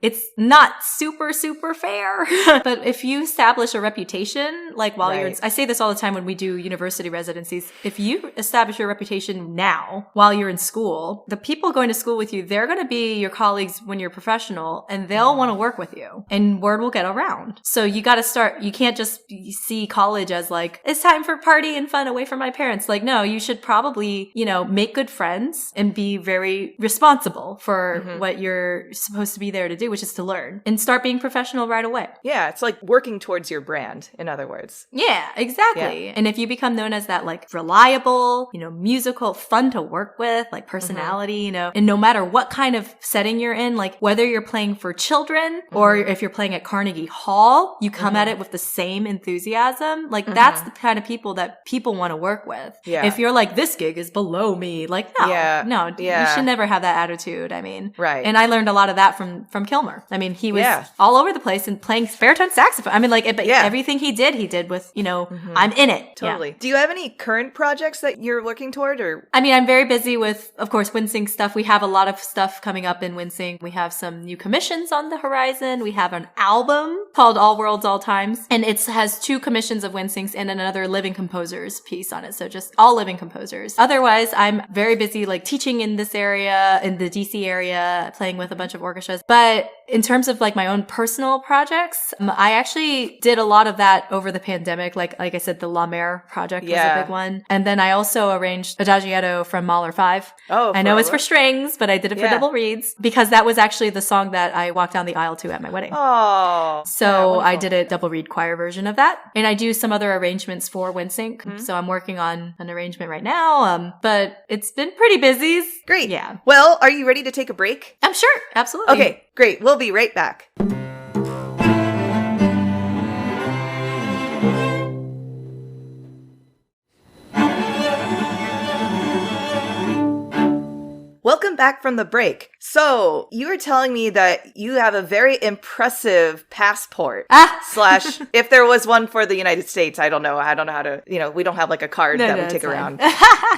it's not super, super fair. But if you establish a reputation, like while you're, I say this all the time when we do university residencies, if you establish your reputation now while you're in school, the people going to school with you, they're going to be your colleagues when you're professional, and they'll want to work with you, and word will get around. So you got to start, you can't just see college as like, it's time for party and fun away from my parents. Like, no, you should probably, make good friends and be very responsible for what you're supposed to be there to do, which is to learn, and start being professional right away.
Yeah, it's like working towards your brand, in other words.
Yeah, exactly. Yeah. And if you become known as that like reliable, musical, fun to work with, like personality, and no matter what kind of setting you're in, like whether you're playing for children or if you're playing at Carnegie Hall, you come at it with the same enthusiasm. Like that's the kind of people that people want to work with. Yeah. If you're like, this gig is below me, like, no, you should never have that attitude. I mean,
right.
And I learned a lot of that from Kilmer. I mean, he was all over the place and playing baritone saxophone. I mean, like, everything he did with, I'm in it.
Totally. Yeah. Do you have any current projects that you're working toward, or?
I mean, I'm very busy with, of course, Windsync stuff. We have a lot of stuff coming up in Windsync. We have some new commissions on the horizon. We have an album called All Worlds, All Times, and it has 2 commissions of Winsync's and another living composers piece on it. So just all living composers. Otherwise, I'm very busy like teaching in this area, in the DC area, playing with a bunch of orchestras. But in terms of like my own personal projects, I actually did a lot of that over the pandemic. Like I said, the La Mer project was a big one. And then I also arranged Adagietto from Mahler 5.
Oh,
I know it's for strings, but I did it for double reeds because that was actually the song that I walked down the aisle to at my wedding.
Oh.
So I did a double reed choir version of that. And I do some other arrangements for Windsync. So I'm working on an arrangement right now. But it's been pretty busy.
Great.
Yeah.
Well, are you ready to take a break?
I'm sure. Absolutely.
Okay, great. We'll be right back. Welcome back from the break. So, you were telling me that you have a very impressive passport. Slash, if there was one for the United States, I don't know how to, we don't have like a card that we take around.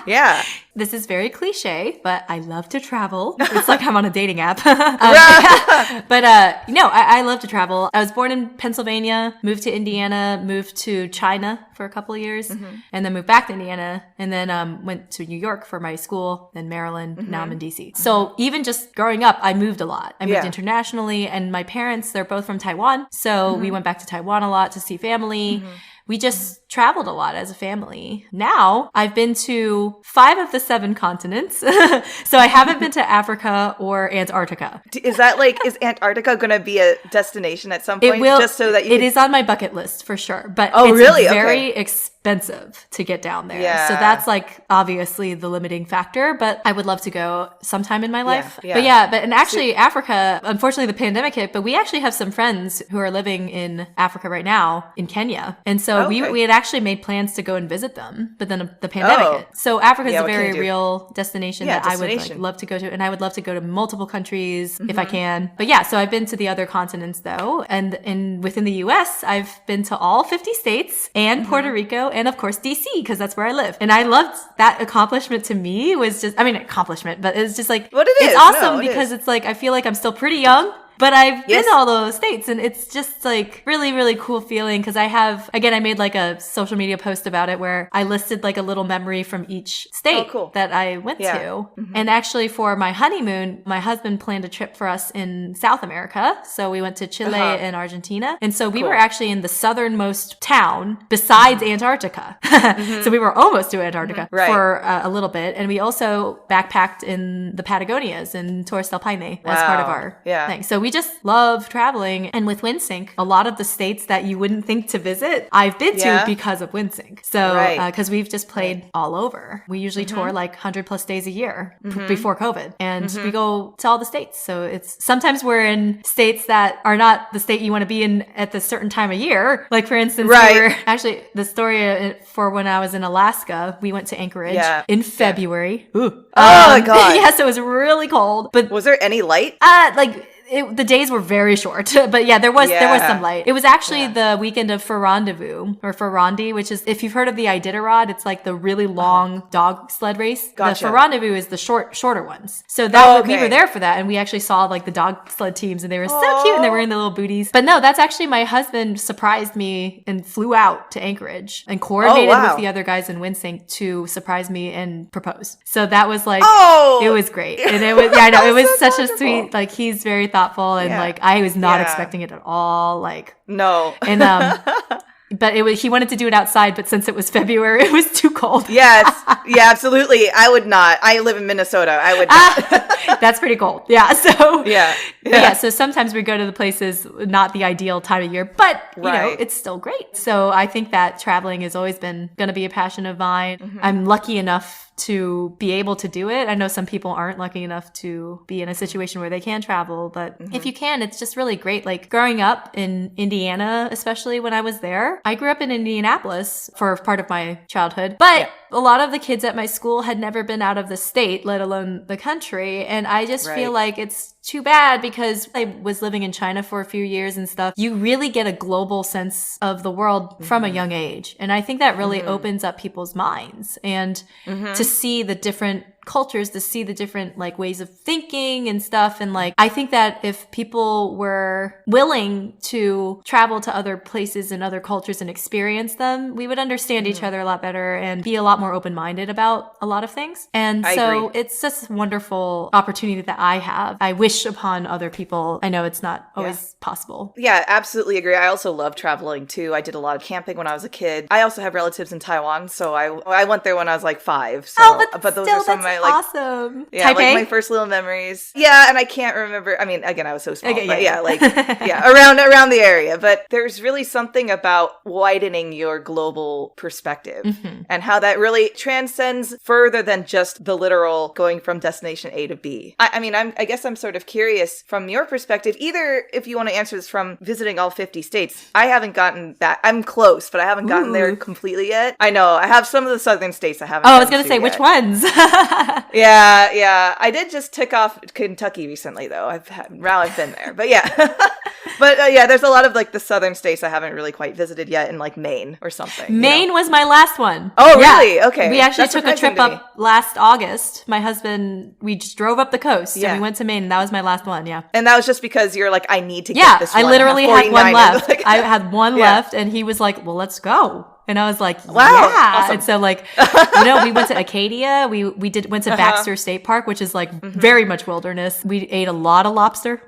Yeah.
This is very cliche, but I love to travel. It's like I'm on a dating app. But I love to travel. I was born in Pennsylvania, moved to Indiana, moved to China for a couple of years, and then moved back to Indiana, and then went to New York for my school, then Maryland, now I'm in DC. So even just growing up, I moved a lot. I moved internationally, and my parents, they're both from Taiwan. So we went back to Taiwan a lot to see family. We just traveled a lot as a family. Now, I've been to 5 of the 7 continents. So I haven't been to Africa or Antarctica.
Is Antarctica going to be a destination at some point?
It will.
Just so that
it is on my bucket list for sure. But
it's
very expensive. expensive to get down there. So that's like obviously the limiting factor, but I would love to go sometime in my life. And actually Africa, unfortunately the pandemic hit, but we actually have some friends who are living in Africa right now in Kenya. And so we had actually made plans to go and visit them, but then the pandemic hit. So Africa is a very real destination that I would like, love to go to. And I would love to go to multiple countries if I can. But so I've been to the other continents though. And within the US, I've been to all 50 states and Puerto Rico and of course DC, because that's where I live. And I loved that accomplishment. To me was just, accomplishment, but it's just like, it's awesome because it's like, I feel like I'm still pretty young. But I've been to all those states and it's just like really, really cool feeling because I made like a social media post about it where I listed like a little memory from each state that I went to. Mm-hmm. And actually for my honeymoon, my husband planned a trip for us in South America. So we went to Chile and Argentina. And so we were actually in the southernmost town besides Antarctica. So we were almost to Antarctica for a little bit. And we also backpacked in the Patagonias and Torres del Paine as part of our thing. So we just love traveling. And with Windsync, a lot of the states that you wouldn't think to visit, I've been to because of Windsync. So, because we've just played all over. We usually tour like 100 plus days a year before COVID. And we go to all the states. So it's sometimes we're in states that are not the state you want to be in at the certain time of year. Like for instance, we were actually the story for when I was in Alaska, we went to Anchorage in February. Ooh. Oh my God. Yes, it was really cold. But
was there any light?
The days were very short, but there was some light. It was actually the weekend of Rendezvous or Ferrandi, which is, if you've heard of the Iditarod, it's like the really long dog sled race.
Gotcha.
The Rendezvous is the shorter ones. So that we were there for that, and we actually saw like the dog sled teams, and they were so cute, and they were in the little booties. But no, that's actually my husband surprised me and flew out to Anchorage and coordinated with the other guys in Windsync to surprise me and propose. So that was like, it was great, and it was it was such a sweet, like he's very thoughtful and like I was not expecting it at all. Like and but he wanted to do it outside, but since it was February, it was too cold.
Absolutely. I would not. I live in Minnesota. I would not.
That's pretty cold. Yeah. So so sometimes we go to the places not the ideal time of year, but you know, it's still great. So I think that traveling has always been going to be a passion of mine. I'm lucky enough to be able to do it. I know some people aren't lucky enough to be in a situation where they can travel, but if you can, it's just really great. Like growing up in Indiana, especially when I was there, I grew up in Indianapolis for part of my childhood, but a lot of the kids at my school had never been out of the state, let alone the country. And I just feel like it's too bad because I was living in China for a few years and stuff. You really get a global sense of the world from a young age. And I think that really opens up people's minds and to see the different cultures, to see the different like ways of thinking and stuff. And like, I think that if people were willing to travel to other places and other cultures and experience them, we would understand each other a lot better and be a lot more open-minded about a lot of things. And so it's just a wonderful opportunity that I have. I wish upon other people. I know it's not always possible.
Yeah, absolutely agree. I also love traveling too. I did a lot of camping when I was a kid. I also have relatives in Taiwan, so I went there when I was like 5. So, but those are some of my
awesome.
Yeah,
Taipei?
like my first little memories. Yeah, and I can't remember. I mean, again, I was so small, but around the area. But there's really something about widening your global perspective and how that really transcends further than just the literal going from destination A to B. I guess I'm sort of curious from your perspective, either if you want to answer this from visiting all 50 states. I haven't gotten that. I'm close, but I haven't gotten there completely yet. I know. I have some of the southern states I haven't.
I was going to say, which ones?
Yeah. I did just tick off Kentucky recently, though. I've been there, but there's a lot of like the southern states I haven't really quite visited yet, in like Maine or something.
Maine was my last one.
Oh, really? Okay.
We actually took a trip up last August. My husband, we just drove up the coast and we went to Maine. And that was my last one. Yeah.
And that was just because you're like, I need to get this one.
I literally had one left. I had one left, and he was like, well, let's go. And I was like, wow.
Awesome.
And so like, we went to Acadia. We went to Baxter State Park, which is like very much wilderness. We ate a lot of lobster.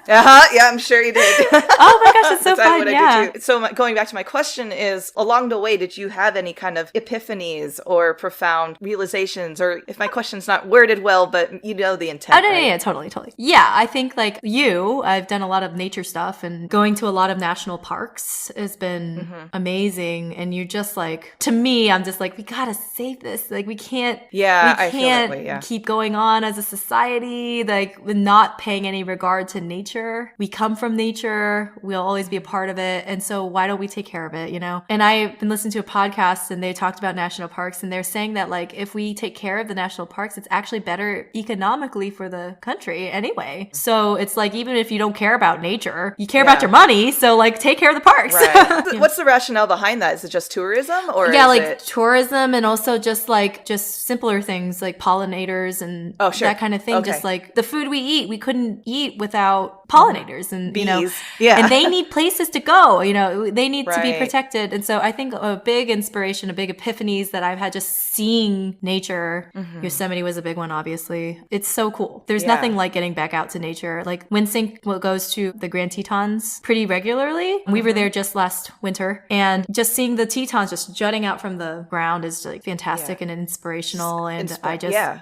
Yeah, I'm sure you did.
Oh my gosh, it's so fun.
What I did too. So going back to my question is, along the way, did you have any kind of epiphanies or profound realizations? Or if my question's not worded well, but you know the intent.
Oh, no,
right?
yeah, totally. Yeah, I think like I've done a lot of nature stuff, and going to a lot of national parks has been amazing. And you're just like, to me, I'm just like, we gotta save this. Like we can't keep going on as a society, like not paying any regard to nature. We come from nature. We'll always be a part of it. And so why don't we take care of it, you know? And I've been listening to a podcast and they talked about national parks, and they're saying that like if we take care of the national parks, it's actually better economically for the country anyway. So it's like, even if you don't care about nature, you care about your money. So like take care of the parks.
Right. What's the rationale behind that? Is it just tourism or
tourism, and also just simpler things like pollinators and that kind of thing. Okay. Just like the food we eat, we couldn't eat without pollinators and bees. And they need places to go, they need to be protected. And so I think a big inspiration, a big epiphanies that I've had just seeing nature, Yosemite was a big one, obviously. It's so cool. There's nothing like getting back out to nature. Like Windsync goes to the Grand Tetons pretty regularly. We were there just last winter, and just seeing the Tetons just jutting out from the ground is like fantastic and inspirational. And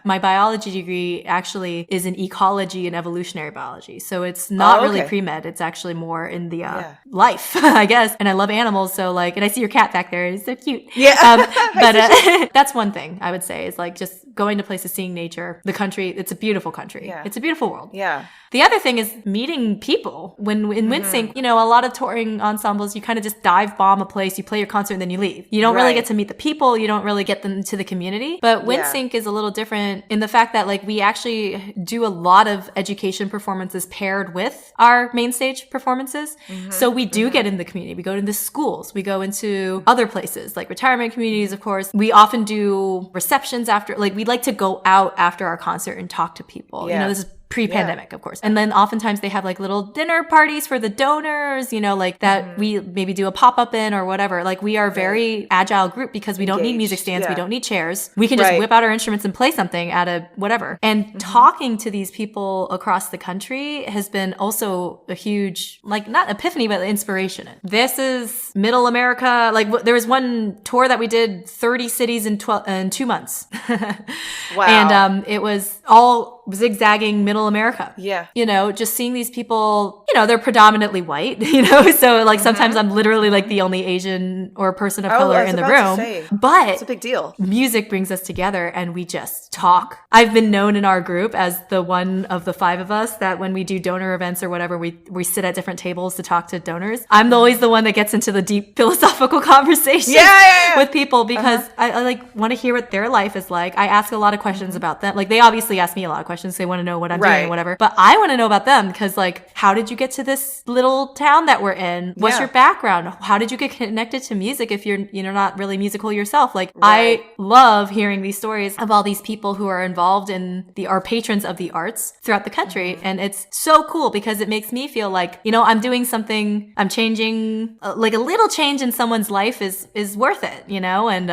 my biology degree actually is in ecology and evolutionary biology. So it's not really pre-med. It's actually more in the life, I guess. And I love animals. So like, and I see your cat back there. It's so cute. Yeah. But that's one thing I would say is like just going to places, seeing nature, the country. It's a beautiful country. Yeah. It's a beautiful world.
Yeah.
The other thing is meeting people. When in Windsync, a lot of touring ensembles, you kind of just dive bomb a place, you play your concert, and then you leave. You don't really get to meet the people. You don't really get them to the community. But Windsync is a little different in the fact that like we actually do a lot of education performances paired with our main stage performances. So we do get in the community. We go to the schools. We go into other places like retirement communities, of course. We often do receptions after, like we like to go out after our concert and talk to people. This is pre-pandemic, of course. And then oftentimes they have like little dinner parties for the donors, like that we maybe do a pop-up in or whatever. Like we are a very agile group because we don't need music stands. We don't need chairs. We can just whip out our instruments and play something at a whatever. And talking to these people across the country has been also a huge, like not epiphany, but inspiration. This is middle America. Like there was one tour that we did 30 cities in 2 months. Wow. And it was all zigzagging middle America. Yeah. Just seeing these people, they're predominantly white, so like sometimes I'm literally like the only Asian or person of color in the room. But it's
a big deal.
Music brings us together and we just talk. I've been known in our group as the one of the 5 of us that when we do donor events or whatever, we sit at different tables to talk to donors. I'm always the one that gets into the deep philosophical conversations with people because I like want to hear what their life is like. I ask a lot of questions about them. Like they obviously ask me a lot of questions. They want to know what I'm doing or whatever. But I want to know about them because like, how did you get to this little town that we're in? What's your background? How did you get connected to music if you're, not really musical yourself? Like I love hearing these stories of all these people who are involved in are patrons of the arts throughout the country. And it's so cool because it makes me feel like, I'm doing something, I'm changing, like a little change in someone's life is worth it, and,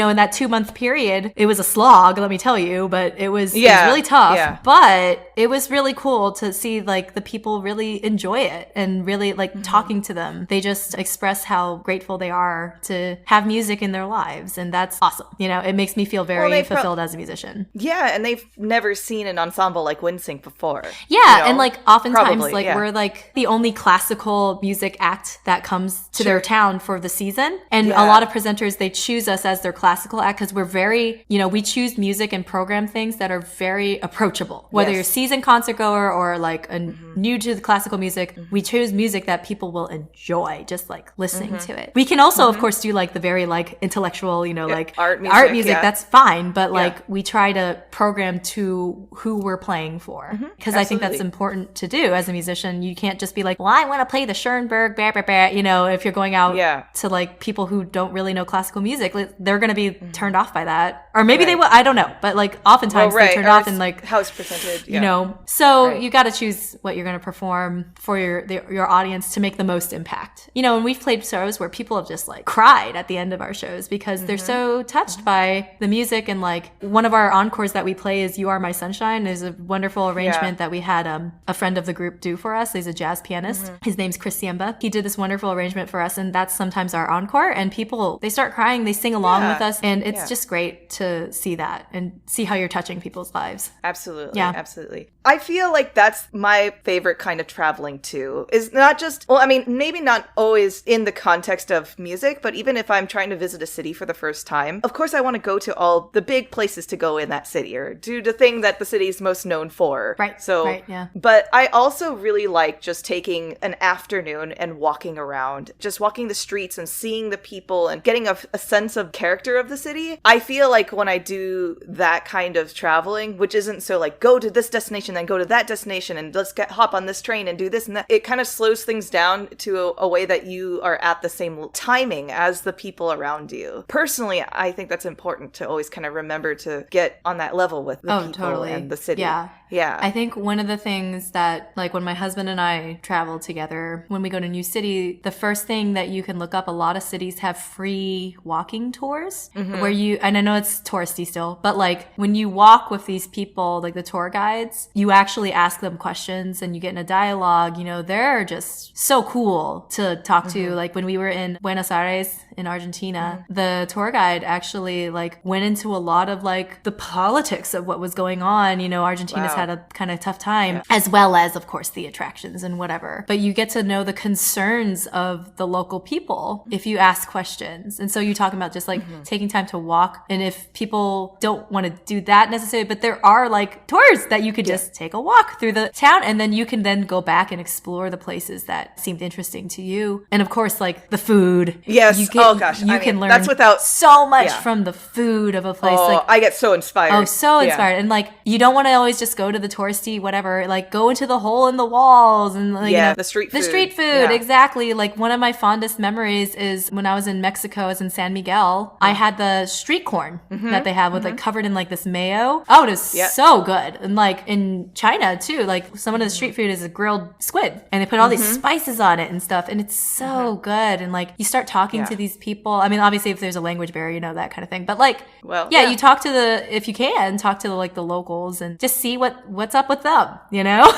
in that 2-month period, it was a slog, let me tell you, but it was really tough. Yeah. But it was really cool to see like the people really enjoy it and really like talking to them. They just express how grateful they are to have music in their lives. And that's awesome. It makes me feel very fulfilled as a musician.
Yeah. And they've never seen an ensemble like Windsync before.
Yeah. And like oftentimes we're like the only classical music act that comes to their town for the season. And a lot of presenters, they choose us as their classical act because we're very, we choose music and program things that are very approachable. Whether you're a seasoned concert goer or like new to the classical music, we choose music that people will enjoy just like listening to it. We can also, of course, do like the very like intellectual, like art music. That's fine. But like we try to program to who we're playing for because I think that's important to do as a musician. You can't just be like, well, I want to play the Schoenberg, if you're going out to like people who don't really know classical music, they're going to be turned off by that. Or maybe they will. I don't know. But like oftentimes they turn off and like like
how it's presented,
you know. So you got to choose what you're going to perform for your audience to make the most impact. You know, and we've played shows where people have just like cried at the end of our shows because they're so touched by the music. And like one of our encores that we play is "You Are My Sunshine." There's a wonderful arrangement that we had a friend of the group do for us. He's a jazz pianist. His name's Chris Siemba. He did this wonderful arrangement for us, and that's sometimes our encore. And people, they start crying, they sing along with us, and it's just great to see that and see how you're touching people's lives.
Absolutely. Yeah. Absolutely. I feel like that's my favorite kind of traveling too, is not just, well, I mean, maybe not always in the context of music, but even if I'm trying to visit a city for the first time, of course I want to go to all the big places to go in that city or do the thing that the city is most known for.
Right.
So, but I also really like just taking an afternoon and walking around, just walking the streets and seeing the people and getting a sense of character of the city. I feel like when I do that kind of traveling, which isn't so like go to this destination, then go to that destination and let's hop on this train and do this and that, it kind of slows things down to a way that you are at the same timing as the people around you. Personally, I think that's important to always kind of remember to get on that level with the people and the city. Yeah.
I think one of the things that, like when my husband and I travel together, when we go to a new city, the first thing that you can look up, a lot of cities have free walking tours where you, and I know it's touristy still, but like when you walk with these people, like the tour guides, you actually ask them questions and you get in a dialogue. You know, they're just so cool to talk to. Like when we were in Buenos Aires in Argentina, the tour guide actually like went into a lot of like the politics of what was going on. You know, Argentina's had a kind of tough time, as well as of course the attractions and whatever, but you get to know the concerns of the local people if you ask questions. And so you're talking about just like taking time to walk, and if people don't want to do that necessarily, but there are like tours that you could just take a walk through the town, and then you can then go back and explore the places that seemed interesting to you. And of course like the food, you can learn that's without so much from the food of a place. Like,
I get so inspired.
Inspired. And like you don't want to always just go to the touristy whatever, like go into the hole in the walls and like, you know,
the street
food. Exactly. Like one of my fondest memories is when I was in Mexico, I was in San Miguel, I had the street corn that they have with like covered in like this mayo. Oh, it was so good. And like in China too, like some of the street food is a grilled squid and they put all these spices on it and stuff, and it's so good. And like you start talking to these people. I mean, obviously if there's a language barrier, you know, that kind of thing, but like you talk to if you can talk to like the locals and just see what's up with them, you know.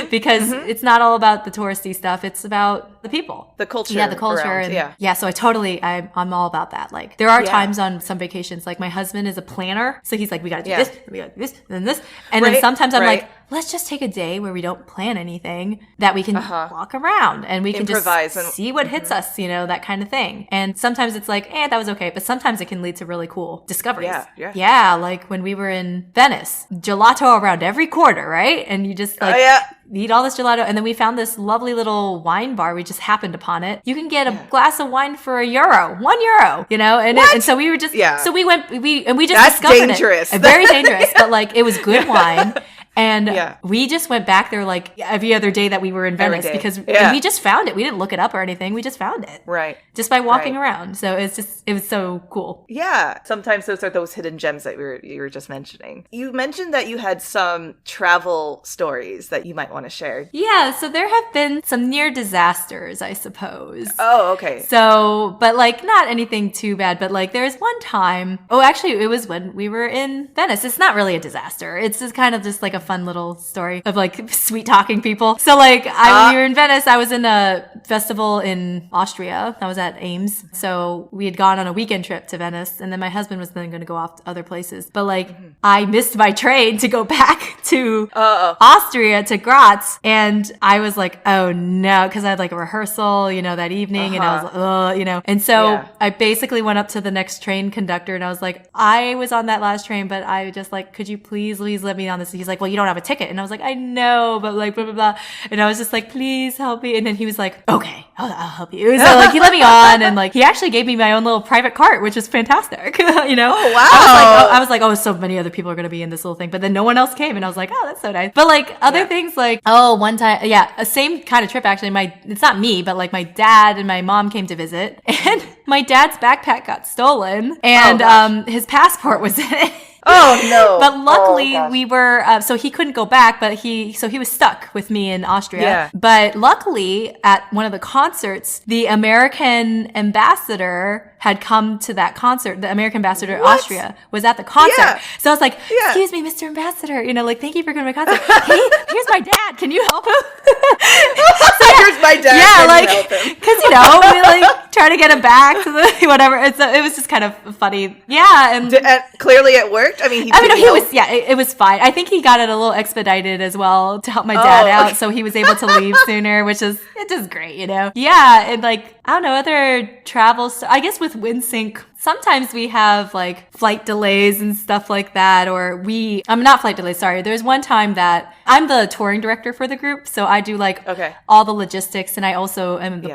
Because it's not all about the touristy stuff, it's about the people,
the culture,
the culture around, and so I'm all about that. Like there are times on some vacations, like my husband is a planner, so he's like, we gotta do this, we gotta do this, and this, and then sometimes I'm like, let's just take a day where we don't plan anything, that we can walk around and we can improvise just see what hits us, you know, that kind of thing. And sometimes it's like, that was okay, but sometimes it can lead to really cool discoveries. Like when we were in Venice, gelato around every corner, right? And you just like eat all this gelato, and then we found this lovely little wine bar. We just happened upon it. You can get a glass of wine for €1, you know, and so we were just so we went we just
that's
discovered
dangerous.
It. Very dangerous, but like it was good wine. And we just went back there like every other day that we were in Venice because and we just found it. We didn't look it up or anything. We just found it.
Right.
Just by walking around. So it was so cool.
Yeah. Sometimes those are those hidden gems that you were just mentioning. You mentioned that you had some travel stories that you might want to share.
Yeah. So there have been some near disasters, I suppose.
Oh, okay.
So, but like not anything too bad, but like there was one time, actually it was when we were in Venice. It's not really a disaster. It's just kind of just like a fun little story of like sweet talking people. So like we were in Venice. I was in a festival in Austria. I was at Ames. So we had gone on a weekend trip to Venice, and then my husband was then going to go off to other places. But like I missed my train to go back to Austria, to Graz. And I was like, oh no, because I had like a rehearsal, you know, that evening. And I was like, you know. And so I basically went up to the next train conductor and I was like, I was on that last train, but I just like, could you please let me on this? He's like, well, you don't have a ticket. And I was like, I know, but like blah blah blah. And I was just like, please help me. And then he was like, okay, I'll help you. So like he let me on, and like he actually gave me my own little private cart, which is fantastic. You know?
Oh wow.
I was like, so many other people are gonna be in this little thing, but then no one else came, and I was like, that's so nice. But like other things, like one time, a same kind of trip actually. It's not me, but like my dad and my mom came to visit, and my dad's backpack got stolen, and his passport was in it.
Oh no!
But luckily we were, so he couldn't go back, but he was stuck with me in Austria.
Yeah.
But luckily at one of the concerts, the American ambassador had come to that concert. The American ambassador of Austria was at the concert. Yeah. So I was like, excuse me, Mr. Ambassador, like, thank you for coming to my concert. Hey, here's my dad. Can you help him?
So here's my dad.
Yeah, like, because, we like try to get him back to the whatever. And so it was just kind of funny. Yeah. And
clearly it worked. I mean,
it was fine. I think he got it a little expedited as well to help my dad out. So he was able to leave sooner, which is, it's just great, Yeah. And like, I don't know, other travels, I guess with Windsync, sometimes we have like flight delays and stuff like that, not flight delays, sorry. There's one time that I'm the touring director for the group. So I do like all the logistics, and I also am the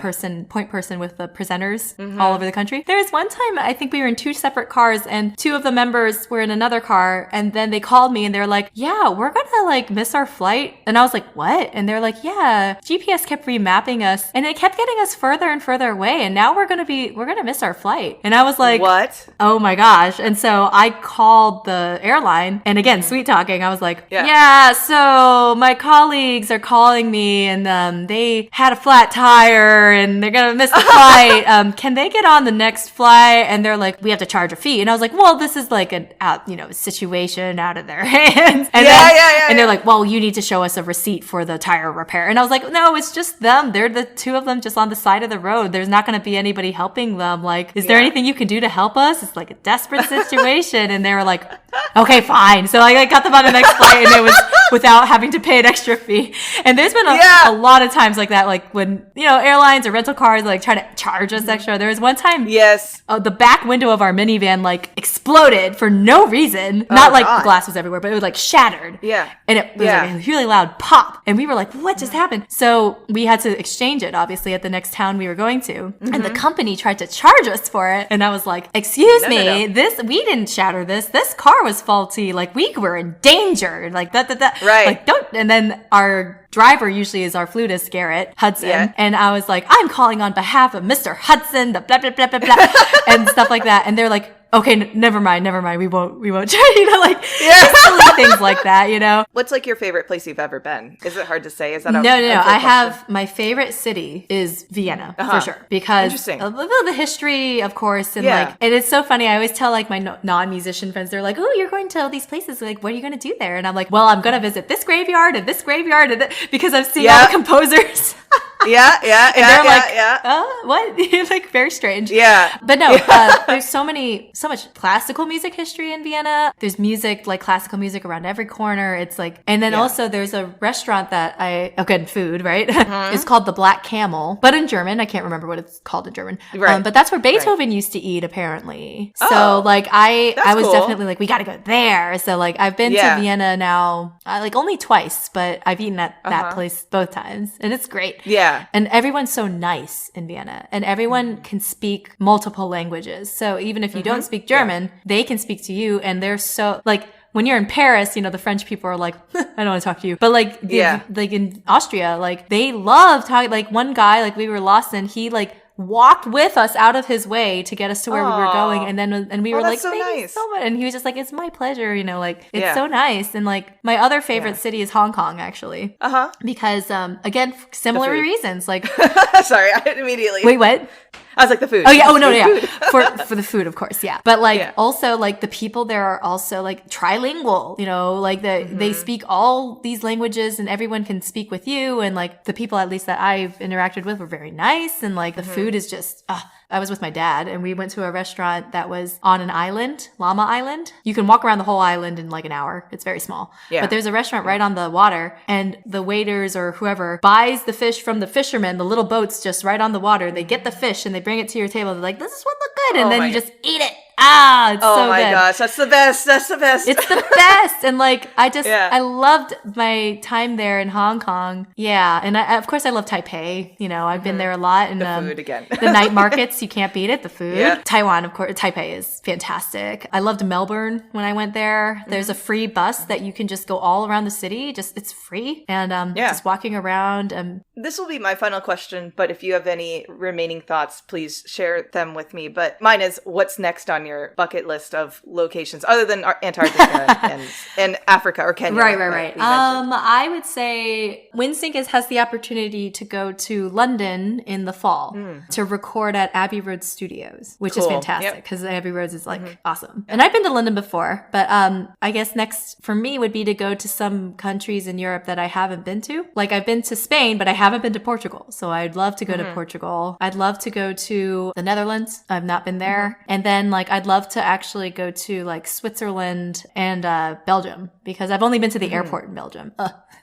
point person with the presenters all over the country. There was one time, I think we were in 2 separate cars and 2 of the members were in another car, and then they called me and they're like, yeah, we're gonna like miss our flight. And I was like, what? And they're like, yeah, GPS kept remapping us and it kept getting us further and further away, and now we're gonna miss our flight. And I was like,
what?
Oh my gosh. And so I called the airline, and again, sweet talking, I was like, yeah, so my colleagues are calling me and they had a flat tire and they're gonna miss the flight. Can they get on the next flight? And they're like, we have to charge a fee. And I was like, well, this is like a situation out of their hands. And and they're like, well, you need to show us a receipt for the tire repair. And I was like, no, it's just them. They're the 2 of them just on the side of the road. There's not going to be anybody helping them. Like, is there anything you can do to help us? It's like a desperate situation. And they were like, okay, fine. So I got them on the next flight, and it was without having to pay an extra fee. And there's been a lot of times like that, like when, airlines or rental cars like try to charge us extra. There was one time, the back window of our minivan like exploded for no reason. Not like the glass was everywhere, but it was like shattered.
Yeah.
And it was like a really loud pop. And we were like, what just happened? So we had to exchange it, obviously, at the next town we were going to. And the company tried to charge us for it. And I was like, excuse me, we didn't shatter this. This car was faulty. Like, we were in danger. Like, that.
Right.
Like, don't. And then our driver usually is our flutist, Garrett Hudson. Yeah. And I was like, I'm calling on behalf of Mr. Hudson, the blah, blah, blah, blah, blah, and stuff like that. And they're like, okay, never mind. We won't try, like, silly things like that,
What's like your favorite place you've ever been? Is it hard to say? Is that
No. I have my favorite city is Vienna for sure, because of the history, of course, and and it's so funny. I always tell like my non-musician friends, they're like, "Oh, you're going to all these places. Like, what are you going to do there?" And I'm like, "Well, I'm going to visit this graveyard and this graveyard, because I've seen all the composers." And they're like, what? Like, very strange.
Yeah.
But no, there's so much classical music history in Vienna. There's music, like classical music around every corner. It's like, and then also there's a restaurant that food, right? It's called the Black Camel, but in German. I can't remember what it's called in German.
Right.
But that's where Beethoven used to eat, apparently. So like, I was definitely like, we got to go there. So like, I've been to Vienna now, like only twice, but I've eaten at that place both times, and it's great.
Yeah.
And everyone's so nice in Vienna, and everyone can speak multiple languages. So even if you don't speak German, they can speak to you, and they're so like, when you're in Paris, the French people are like, I don't want to talk to you. But like, like in Austria, like they love talking. Like one guy, like we were lost, and he like walked with us out of his way to get us to where we were going. And we were like,
so
thank you
nice.
so much. And he was just like, it's my pleasure, like it's so nice. And like my other favorite city is Hong Kong, actually. Because again, similar reasons. Like
sorry, I immediately
wait, what?
I was like, the food.
Oh, yeah. Oh, no, yeah. For the food, of course. Yeah. But like, also like the people there are also like trilingual, like they speak all these languages, and everyone can speak with you. And like the people, at least that I've interacted with, were very nice. And like the food is just, I was with my dad, and we went to a restaurant that was on an island, Llama Island. You can walk around the whole island in like an hour. It's very small. Yeah. But there's a restaurant right on the water, and the waiters or whoever buys the fish from the fishermen, the little boats just right on the water. They get the fish and they bring it to your table. They're like, this is what look good. And then you just eat it. It's so good. Oh my
gosh, that's the best. That's the best.
It's the best. And like, I loved my time there in Hong Kong. Yeah. And of course I love Taipei. I've been there a lot. And
the food again.
The night markets, you can't beat it. The food. Yeah. Taiwan, of course, Taipei is fantastic. I loved Melbourne when I went there. There's a free bus that you can just go all around the city. It's free. And just walking around.
This will be my final question, but if you have any remaining thoughts, please share them with me. But mine is, what's next on your your bucket list of locations other than Antarctica and Africa or Kenya?
Right. I would say Windsync has the opportunity to go to London in the fall to record at Abbey Road Studios, which is fantastic because Abbey Road is like awesome. And I've been to London before, but I guess next for me would be to go to some countries in Europe that I haven't been to. Like I've been to Spain, but I haven't been to Portugal. So I'd love to go to Portugal. I'd love to go to the Netherlands. I've not been there. And then like I'd love to actually go to like Switzerland and Belgium because I've only been to the airport in Belgium.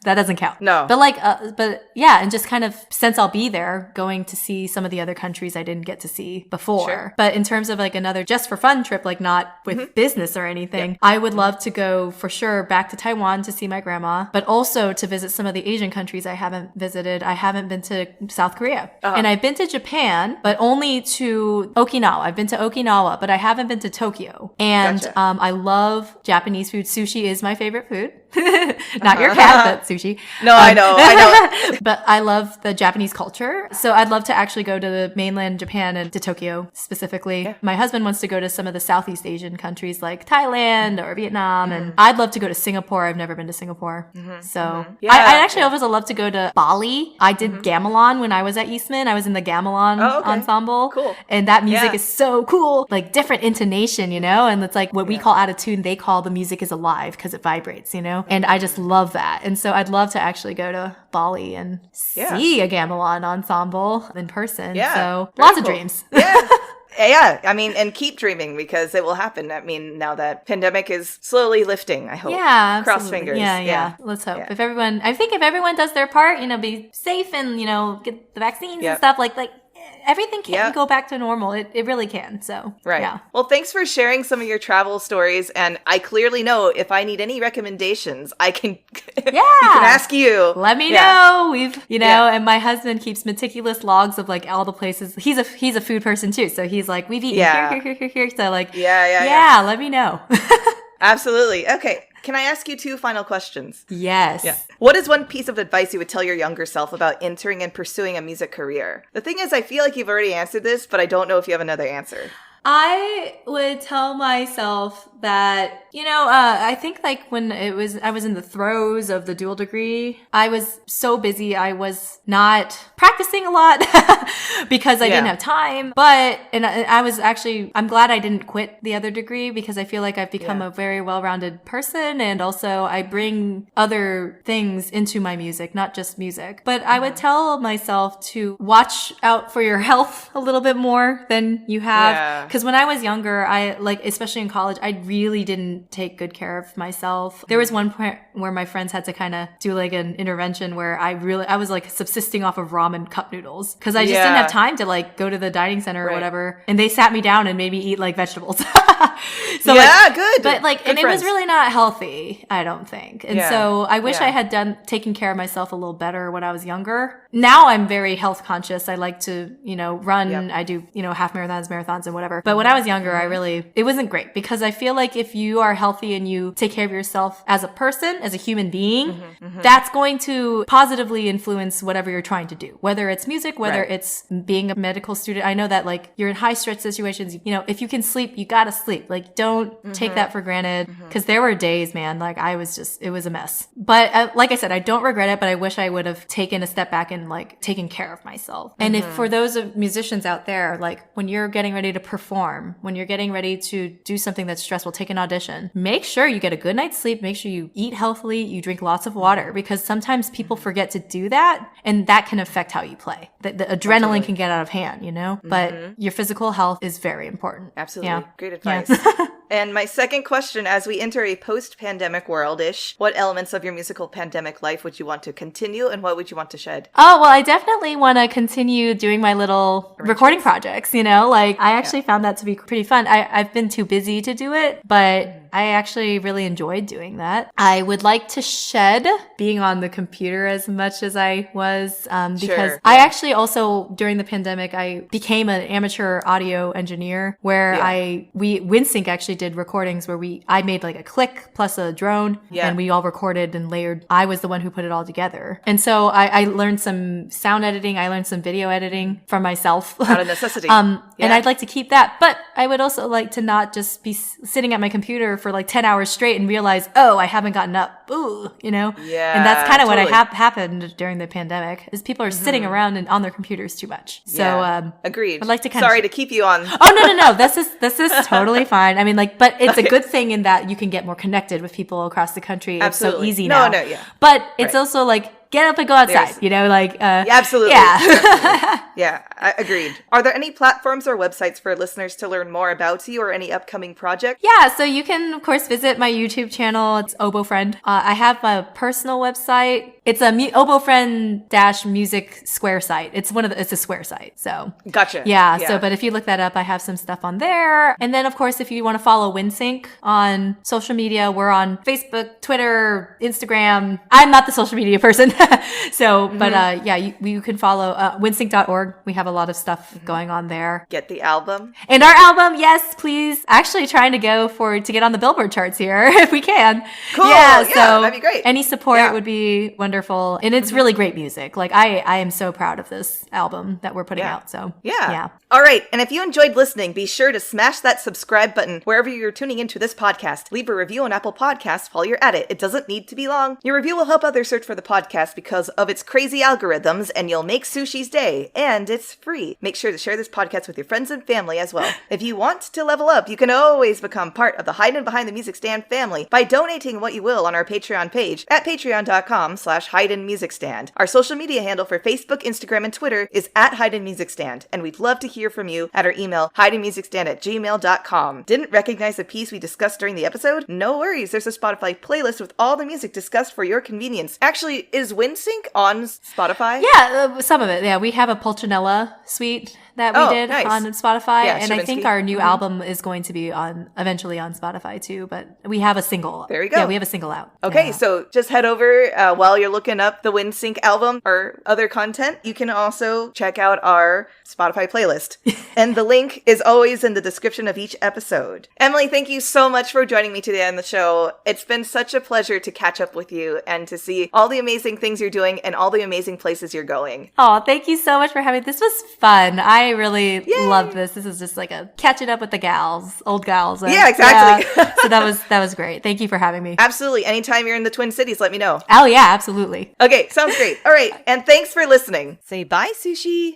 That doesn't count.
No.
But like, and just kind of since I'll be there, going to see some of the other countries I didn't get to see before. Sure. But in terms of like another just for fun trip, like not with business or anything, I would love to go for sure back to Taiwan to see my grandma, but also to visit some of the Asian countries I haven't visited. I haven't been to South Korea. And I've been to Japan, but only to Okinawa. I've been to Okinawa, but I haven't been to Tokyo. And I love Japanese food. Sushi is my favorite food. Not your cat, but sushi.
No, I know.
But I love the Japanese culture. So I'd love to actually go to the mainland Japan and to Tokyo specifically. Yeah. My husband wants to go to some of the Southeast Asian countries like Thailand or Vietnam. And I'd love to go to Singapore. I've never been to Singapore. So I actually also love to go to Bali. I did gamelan when I was at Eastman. I was in the gamelan ensemble.
Cool.
And that music is so cool. Like different intonation, you know? And it's like what we call out of tune, they call the music is alive because it vibrates, you know? And I just love that. And so I'd love to actually go to Bali and see a gamelan ensemble in person. Yeah. So lots of dreams.
Yeah. Yeah, I mean, and keep dreaming because it will happen. I mean, now that pandemic is slowly lifting, I hope.
Yeah,
cross fingers.
Yeah. Let's hope. Yeah. If everyone does their part, you know, be safe and, you know, get the vaccines and stuff like everything can go back to normal. It really can. So, yeah.
Well, thanks for sharing some of your travel stories. And I clearly know if I need any recommendations, I can, I can ask you.
Let me know. And my husband keeps meticulous logs of like all the places. He's a food person too. So he's like, we've eaten here. So like, let me know.
Absolutely. Okay. Can I ask you 2 final questions?
Yes.
Yeah. What is one piece of advice you would tell your younger self about entering and pursuing a music career? The thing is, I feel like you've already answered this, but I don't know if you have another answer.
I would tell myself that, I think like when I was in the throes of the dual degree, I was so busy. I was not practicing a lot because I didn't have time. I'm glad I didn't quit the other degree because I feel like I've become a very well-rounded person. And also I bring other things into my music, not just music. But I would tell myself to watch out for your health a little bit more than you have. Because when I was younger, especially in college, I really didn't take good care of myself. There was one point where my friends had to kind of do like an intervention where I was like subsisting off of ramen cup noodles because I just didn't have time to like go to the dining center or whatever. And they sat me down and made me eat like vegetables. So good. But like, good and friends. It was really not healthy, I don't think. And so I wish I had taken care of myself a little better when I was younger. Now I'm very health conscious. I like to, run. Yep. I do, half marathons and whatever. But when I was younger, it wasn't great because I feel like if you are healthy and you take care of yourself as a person, as a human being, that's going to positively influence whatever you're trying to do, whether it's music, whether it's being a medical student. I know that like you're in high stress situations, if you can sleep, you gotta sleep. Like don't take that for granted because there were days, man, like it was a mess. But like I said, I don't regret it, but I wish I would have taken a step back and like taken care of myself. And if for those musicians out there, like when you're getting ready to perform, when you're getting ready to do something that's stressful, take an audition, make sure you get a good night's sleep, make sure you eat healthily, you drink lots of water, because sometimes people forget to do that and that can affect how you play. The adrenaline can get out of hand, but your physical health is very important.
Absolutely. Yeah. Great advice. And my second question, as we enter a post-pandemic world-ish, what elements of your musical pandemic life would you want to continue and what would you want to shed?
Oh, well, I definitely want to continue doing my little recording projects, like I actually found that to be pretty fun. I've been too busy to do it, but I actually really enjoyed doing that. I would like to shed being on the computer as much as I was, because I actually also, during the pandemic, I became an amateur audio engineer where Windsync actually did recordings where I made like a click plus a drone and we all recorded and layered. I was the one who put it all together. And so I learned some sound editing. I learned some video editing from myself.
Out of necessity.
And I'd like to keep that, but I would also like to not just be sitting at my computer for like 10 hours straight and realize, oh, I haven't gotten up. Ooh, you know?
Yeah.
And that's kind of what happened during the pandemic is people are sitting around and on their computers too much. So,
agreed.
I'd like to
Sorry to keep you on.
Oh, no. This is totally fine. I mean, like, but it's a good thing in that you can get more connected with people across the country.
Absolutely.
It's so easy now. But it's also like, get up and go outside, you know, like,
absolutely.
Yeah.
Yeah, agreed. Are there any platforms or websites for listeners to learn more about you or any upcoming projects?
Yeah, so you can, of course, visit my YouTube channel. It's OboFriend. I have a personal website. It's a OboFriend-music square site. It's a square site. So
gotcha.
Yeah. So, but if you look that up, I have some stuff on there. And then, of course, if you want to follow Windsync on social media, we're on Facebook, Twitter, Instagram. I'm not the social media person. So, but you can follow windsync.org. We have a lot of stuff going on there.
Get the album.
And our album, yes, please. Actually trying to get on the Billboard charts here if we can.
Cool. Yeah, so that'd be great.
Any support would be wonderful. And it's really great music. Like I am so proud of this album that we're putting out. So yeah.
All right. And if you enjoyed listening, be sure to smash that subscribe button wherever you're tuning into this podcast. Leave a review on Apple Podcasts while you're at it. It doesn't need to be long. Your review will help others search for the podcast because of its crazy algorithms, and you'll make Sushi's day. And it's free. Make sure to share this podcast with your friends and family as well. If you want to level up, you can always become part of the Hidden Behind the Music Stand family by donating what you will on our Patreon page at patreon.com/HiddenMusicStand. Our social media handle for Facebook, Instagram, and Twitter is @HiddenMusicStand, and we'd love to hear from you at our email, hiddenmusicstand@gmail.com. Didn't recognize the piece we discussed during the episode? No worries, there's a Spotify playlist with all the music discussed for your convenience. Actually, is Windsync on Spotify?
Yeah, some of it. Yeah, we have a Pulcinella suite that we did on Spotify. And I think our new album is going to be eventually on Spotify too, but we have a single.
There you go.
Yeah, we have a single out.
Okay, so just head over while you're looking up the Windsync album or other content. You can also check out our Spotify playlist. And the link is always in the description of each episode. Emily, thank you so much for joining me today on the show. It's been such a pleasure to catch up with you and to see all the amazing things you're doing and all the amazing places you're going.
Oh, thank you so much for having me. This was fun. I really love this. This is just like a catching up with the old gals.
Yeah, exactly.
Yeah. So that was great. Thank you for having me.
Absolutely. Anytime you're in the Twin Cities, let me know.
Oh, yeah, absolutely.
Okay, sounds great. All right. And thanks for listening. Say bye, Sushi.